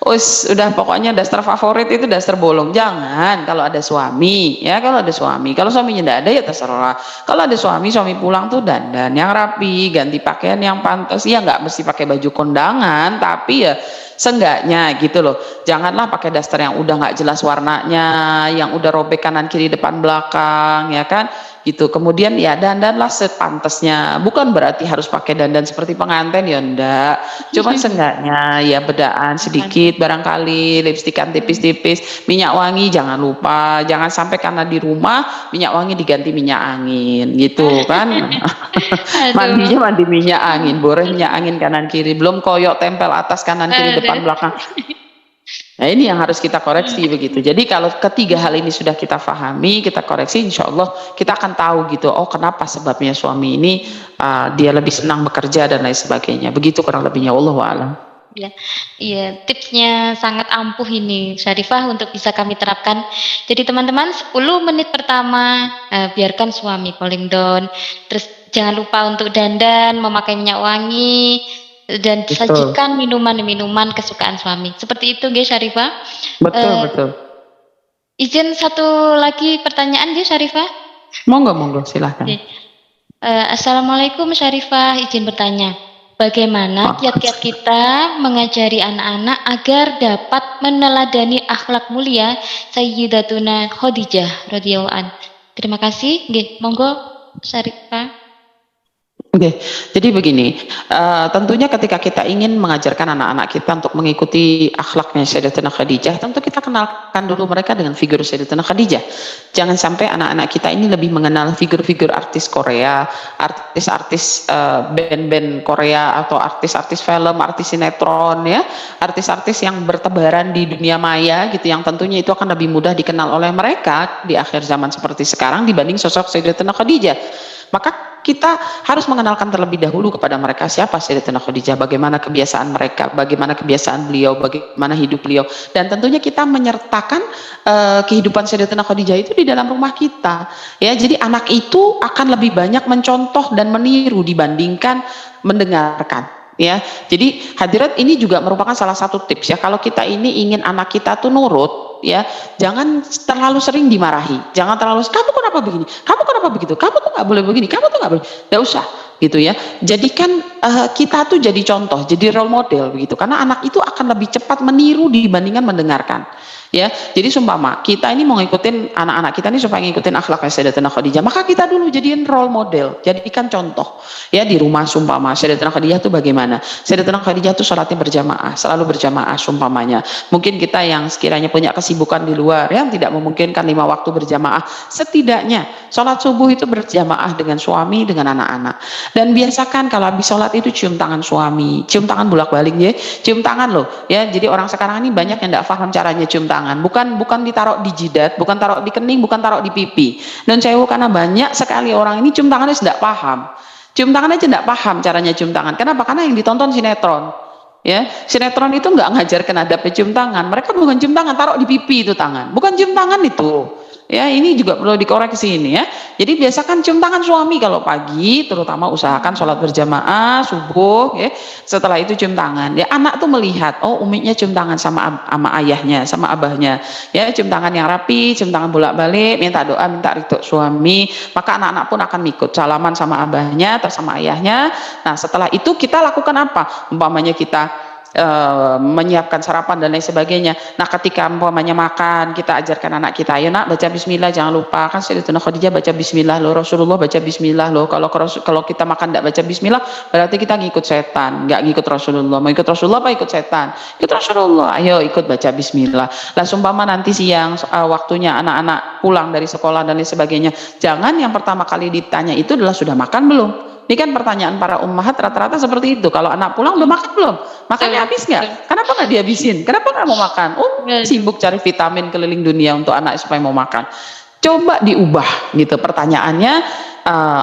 udah pokoknya daster favorit itu daster bolong. Jangan kalau ada suami, ya kalau ada suami. Kalau suaminya tidak ada ya terserah. Kalau ada suami pulang tuh dandan yang rapi, ganti pakaian yang pantas. Ya nggak mesti pakai baju kondangan, tapi ya seenggaknya gitu loh. Janganlah pakai daster yang udah nggak jelas warnanya, yang udah robek kanan kiri depan belakang, ya kan? Gitu. Kemudian ya dandanlah sepantasnya, bukan berarti harus pakai dandan seperti pengantin ya enggak, cuman seenggaknya ya bedaan sedikit barangkali, lipstikan tipis-tipis, minyak wangi jangan lupa, jangan sampai karena di rumah minyak wangi diganti minyak angin gitu kan. Mandinya mandi minyak angin, boreh minyak angin kanan kiri, belum koyok tempel atas kanan kiri depan belakang. Nah ini yang harus kita koreksi begitu. Jadi kalau ketiga hal ini sudah kita pahami, kita koreksi, insya Allah kita akan tahu gitu. Oh kenapa sebabnya suami ini dia lebih senang bekerja dan lain sebagainya. Begitu kurang lebihnya. Wallahu a'lam. Ya, iya, tipsnya sangat ampuh ini, Syarifah, untuk bisa kami terapkan. Jadi teman-teman, 10 menit pertama biarkan suami cooling down. Terus jangan lupa untuk dandan, memakai minyak wangi, dan Betul. sajikan minuman-minuman kesukaan suami. Seperti itu, guys, Syarifah. Betul. Izin satu lagi pertanyaan, guys, Syarifah. Monggo, silahkan. Assalamualaikum, Syarifah. Izin bertanya, bagaimana kiat-kiat kita mengajari anak-anak agar dapat meneladani akhlak mulia Sayyidatuna Khadijah radhiyallahu an. Terima kasih. Nggih, monggo, Syarifah. Oke, jadi begini, tentunya ketika kita ingin mengajarkan anak-anak kita untuk mengikuti akhlaknya Sayyidatina Khadijah, tentu kita kenalkan dulu mereka dengan figur Sayyidatina Khadijah. Jangan sampai anak-anak kita ini lebih mengenal figur-figur artis Korea, artis-artis band-band Korea, atau artis-artis film, artis sinetron, ya, artis-artis yang bertebaran di dunia maya gitu, yang tentunya itu akan lebih mudah dikenal oleh mereka di akhir zaman seperti sekarang dibanding sosok Sayyidatina Khadijah. Maka kita harus mengenalkan terlebih dahulu kepada mereka siapa Sayyidatina Khadijah, bagaimana kebiasaan mereka, bagaimana kebiasaan beliau, bagaimana hidup beliau, dan tentunya kita menyertakan kehidupan Sayyidatina Khadijah itu di dalam rumah kita. Ya, jadi anak itu akan lebih banyak mencontoh dan meniru dibandingkan mendengarkan. Ya, jadi hadirat ini juga merupakan salah satu tips ya. Kalau kita ini ingin anak kita tuh nurut, ya, jangan terlalu sering dimarahi, jangan terlalu kamu kenapa begini, kamu kenapa begitu, kamu tuh nggak boleh begini, kamu tuh nggak boleh, nggak usah gitu ya. Jadikan kita tuh jadi contoh, jadi role model begitu, karena anak itu akan lebih cepat meniru dibandingkan mendengarkan. Ya, jadi sumpama kita ini mau ngikutin anak-anak kita ini supaya ngikutin akhlaknya Sayyidatina Khadijah, maka kita dulu jadiin role model, jadikan contoh. Ya, di rumah sumpama Sayyidatina Khadijah itu bagaimana? Sayyidatina Khadijah itu sholatnya berjamaah, selalu berjamaah sumpamanya. Mungkin kita yang sekiranya punya kesibukan di luar yang tidak memungkinkan 5 waktu berjamaah, setidaknya sholat subuh itu berjamaah dengan suami, dengan anak-anak. Dan biasakan kalau habis sholat itu cium tangan suami, cium tangan bolak-balik ya, cium tangan loh. Ya, jadi orang sekarang ini banyak yang tidak paham caranya cium tangan. Bukan ditaruh di jidat, bukan taruh di kening, bukan taruh di pipi. Dan saya karena banyak sekali orang ini cium tangannya tidak paham. Cium tangan aja tidak paham caranya cium tangan. Kenapa? Karena yang ditonton sinetron. Ya, sinetron itu nggak ngajarkan adabnya cium tangan. Mereka bukan cium tangan, taruh di pipi itu tangan. Bukan cium tangan itu. Ya, ini juga perlu dikoreksi ini ya. Jadi biasakan cium tangan suami kalau pagi, terutama usahakan sholat berjamaah subuh. Ya. Setelah itu cium tangan. Ya, anak tuh melihat, oh umiknya cium tangan sama ayahnya, sama abahnya. Ya, cium tangan yang rapi, cium tangan bolak-balik, minta doa, minta ridho suami. Maka anak-anak pun akan ikut salaman sama abahnya, terus sama ayahnya. Nah, setelah itu kita lakukan apa? Umpamanya kita menyiapkan sarapan dan lain sebagainya. Nah, ketika umpamanya makan, kita ajarkan anak kita, ayo nak baca bismillah, jangan lupa kan Sayyidatina Khadijah baca bismillah loh, Rasulullah baca bismillah loh. Kalau kita makan tidak baca bismillah, berarti kita ngikut setan, nggak ngikut Rasulullah. Mau ikut Rasulullah apa ikut setan? Ikut Rasulullah. Ayo ikut baca bismillah. Lah sumpama nanti siang waktunya anak-anak pulang dari sekolah dan lain sebagainya, jangan yang pertama kali ditanya itu adalah sudah makan belum? Ini kan pertanyaan para ummahat rata-rata seperti itu. Kalau anak pulang udah makan belum? Makannya habis nggak? Kenapa nggak dihabisin? Kenapa nggak mau makan? Oh, sibuk cari vitamin keliling dunia untuk anak supaya mau makan. Coba diubah gitu pertanyaannya.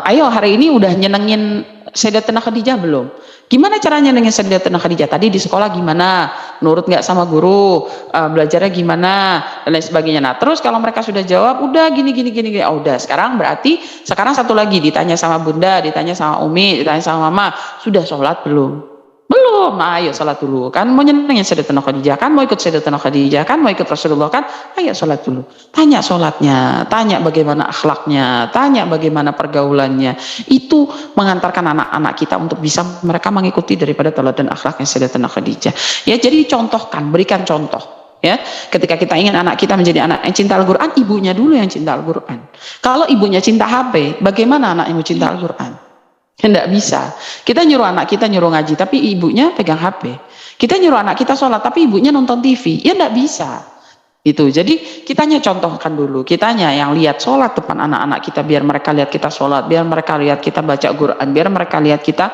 Ayo hari ini udah nyenengin Sayyidatina Khadijah belum? Gimana caranya dengan Sayyidatina Khadijah? Tadi di sekolah gimana? Nurut nggak sama guru? Belajarnya gimana? Dan lain sebagainya. Nah, terus kalau mereka sudah jawab, udah gini gini gini, gini. Oh, udah. Sekarang berarti satu lagi ditanya sama bunda, ditanya sama umi, ditanya sama mama, sudah sholat belum? Belum. Nah, ayo sholat dulu. Kan mau nyenengin Sayyidatina Khadijah, kan mau ikut Sayyidatina Khadijah, kan mau ikut Rasulullah, kan? Ayo sholat dulu. Tanya sholatnya, tanya bagaimana akhlaknya, tanya bagaimana pergaulannya. Itu mengantarkan anak-anak kita untuk bisa mereka mengikuti daripada teladan akhlaknya Sayyidatina Khadijah. Ya, jadi contohkan, berikan contoh. Ya, ketika kita ingin anak kita menjadi anak yang cinta Al-Quran, ibunya dulu yang cinta Al-Quran. Kalau ibunya cinta HP, bagaimana anak yang mau cinta Al-Quran? Tidak bisa. Kita nyuruh anak kita nyuruh ngaji, tapi ibunya pegang HP. Kita nyuruh anak kita sholat, tapi ibunya nonton TV. Ya tidak bisa. Itu. Jadi kitanya contohkan dulu. Kitanya yang lihat sholat depan anak-anak kita, biar mereka lihat kita sholat, biar mereka lihat kita baca Quran, biar mereka lihat kita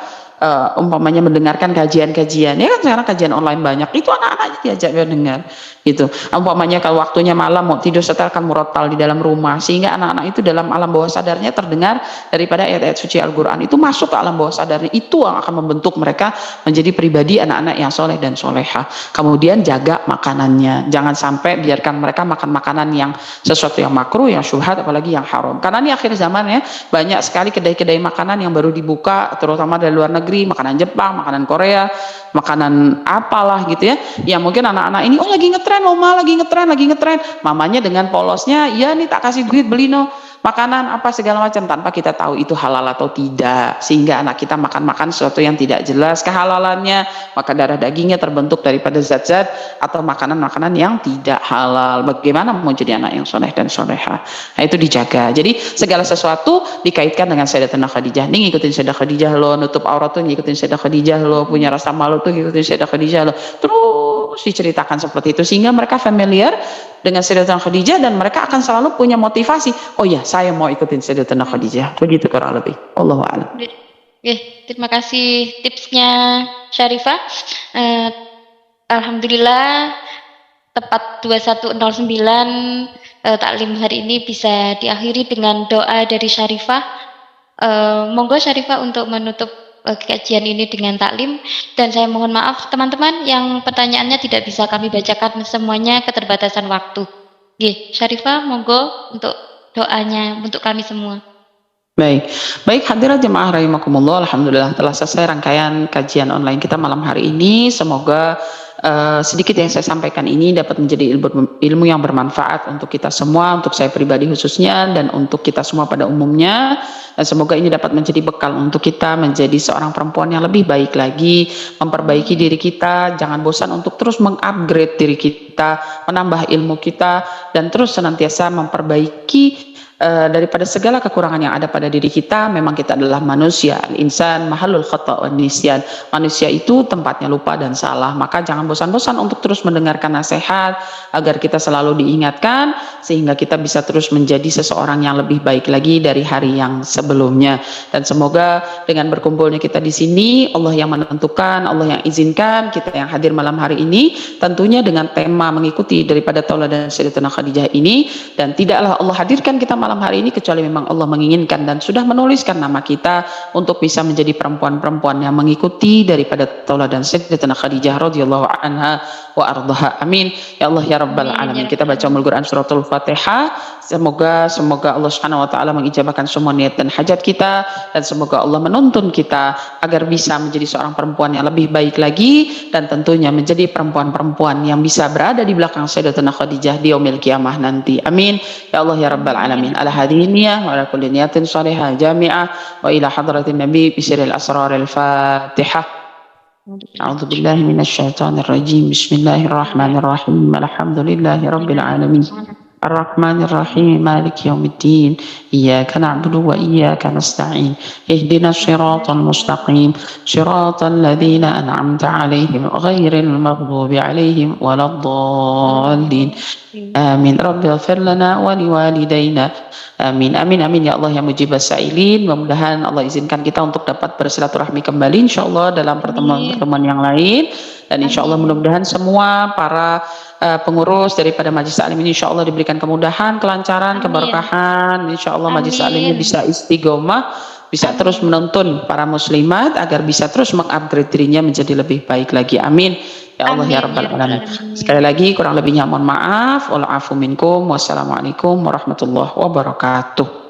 umpamanya mendengarkan kajian-kajian. Ya kan sekarang kajian online banyak. Itu anak-anaknya diajak mendengar. Gitu. Umpamanya kalau waktunya malam mau tidur setelkan murattal di dalam rumah, sehingga anak-anak itu dalam alam bawah sadarnya terdengar daripada ayat-ayat suci Al-Quran. Itu masuk ke alam bawah sadarnya. Itu yang akan membentuk mereka menjadi pribadi anak-anak yang soleh dan soleha. Kemudian jaga makanannya. Jangan sampai biarkan mereka makan makanan yang sesuatu yang makruh, yang syubhat, apalagi yang haram. Karena ini akhir zaman ya, banyak sekali kedai-kedai makanan yang baru dibuka, terutama dari luar negeri, makanan Jepang, makanan Korea, makanan apalah gitu ya, yang mungkin anak-anak ini, oh lagi ngetren, oma lagi ngetren, mamanya dengan polosnya, ya nih tak kasih duit beli no makanan apa segala macam, tanpa kita tahu itu halal atau tidak, sehingga anak kita makan-makan sesuatu yang tidak jelas kehalalannya, maka darah dagingnya terbentuk daripada zat-zat atau makanan-makanan yang tidak halal. Bagaimana mau jadi anak yang soleh dan soleha? Nah, itu dijaga. Jadi segala sesuatu dikaitkan dengan Sayyidatina Khadijah. Nih ngikutin Sayyidatina Khadijah lo, nutup aurat tuh ngikutin Sayyidatina Khadijah lo, punya rasa malu tuh ngikutin Sayyidatina Khadijah lo. Terus diceritakan seperti itu, sehingga mereka familiar dengan Sayyidatina Khadijah dan mereka akan selalu punya motivasi. Oh ya, saya mau ikutin Sayyidatina Khadijah. Begitu kurang lebih. Allahu a'lam. Oke, terima kasih tipsnya Syarifah. Alhamdulillah tepat 21.09 taklim hari ini bisa diakhiri dengan doa dari Syarifah. Monggo Syarifah untuk menutup kajian ini dengan taklim, dan saya mohon maaf teman-teman yang pertanyaannya tidak bisa kami bacakan semuanya, keterbatasan waktu. Syarifah monggo untuk doanya untuk kami semua. Baik hadirat jemaah rahimakumullah, alhamdulillah telah selesai rangkaian kajian online kita malam hari ini. Semoga sedikit yang saya sampaikan ini dapat menjadi ilmu yang bermanfaat untuk kita semua, untuk saya pribadi khususnya, dan untuk kita semua pada umumnya. Dan semoga ini dapat menjadi bekal untuk kita menjadi seorang perempuan yang lebih baik lagi, memperbaiki diri kita, jangan bosan untuk terus mengupgrade diri kita, menambah ilmu kita, dan terus senantiasa memperbaiki daripada segala kekurangan yang ada pada diri kita. Memang kita adalah manusia, al-insan mahalul khata' wan nisyan. Manusia itu tempatnya lupa dan salah, maka jangan bosan-bosan untuk terus mendengarkan nasihat agar kita selalu diingatkan, sehingga kita bisa terus menjadi seseorang yang lebih baik lagi dari hari yang sebelumnya. Dan semoga dengan berkumpulnya kita di sini, Allah yang menentukan, Allah yang izinkan kita yang hadir malam hari ini, tentunya dengan tema mengikuti daripada tauladan Sayyidatina Khadijah ini. Dan tidaklah Allah hadirkan kita malam hari ini kecuali memang Allah menginginkan dan sudah menuliskan nama kita untuk bisa menjadi perempuan-perempuan yang mengikuti daripada tauladan Sayyidatina Khadijah radhiyallahu anha wa ardhaha. Amin ya Allah ya rabbal alamin. Kita baca Quran suratul Fatihah. Semoga Allah Subhanahu wa taala mengijabahkan semua niat dan hajat kita, dan semoga Allah menuntun kita agar bisa menjadi seorang perempuan yang lebih baik lagi, dan tentunya menjadi perempuan-perempuan yang bisa berada di belakang Sayyidatina Khadijah di yaumil kiamah nanti. Amin ya Allah ya rabbal alamin. Ala hadhihi niyah wa ala kulli niyatin salihah jami'ah wa ila hadratin nabi bi sirril asraril Fatihah. A'udzu billahi minasy syaithanir rajim. Bismillahirrahmanirrahim. Alhamdulillahi rabbil alamin. Ar-Rahmanir Rahim. Maliki yaumiddin. Iyyaka na'budu wa iyyaka nasta'in. Ihdinas siratal mustaqim. Siratal ladzina an'amta 'alaihim ghairil maghdubi 'alaihim waladdallin. Amin. Rabbi ighfir lana wa liwalidayna. Amin. Amin. Amin ya Allah ya mujibas sa'ilin. Mudah-mudahan Allah izinkan kita untuk dapat bersilaturahmi kembali insyaallah dalam pertemuan-pertemuan yang lain. Dan insyaallah mudah-mudahan semua para pengurus daripada Majelis Taklim ini insyaallah diberikan kemudahan, kelancaran, keberkahan. Insyaallah Majelis Taklimnya bisa istiqomah bisa terus menuntun para muslimat agar bisa terus mengupgrade dirinya menjadi lebih baik lagi. Amin. Ya Allah ya Rabbal Alamin. Sekali lagi kurang lebihnya mohon maaf. Wa'afu minkum. Wassalamualaikum warahmatullahi wabarakatuh.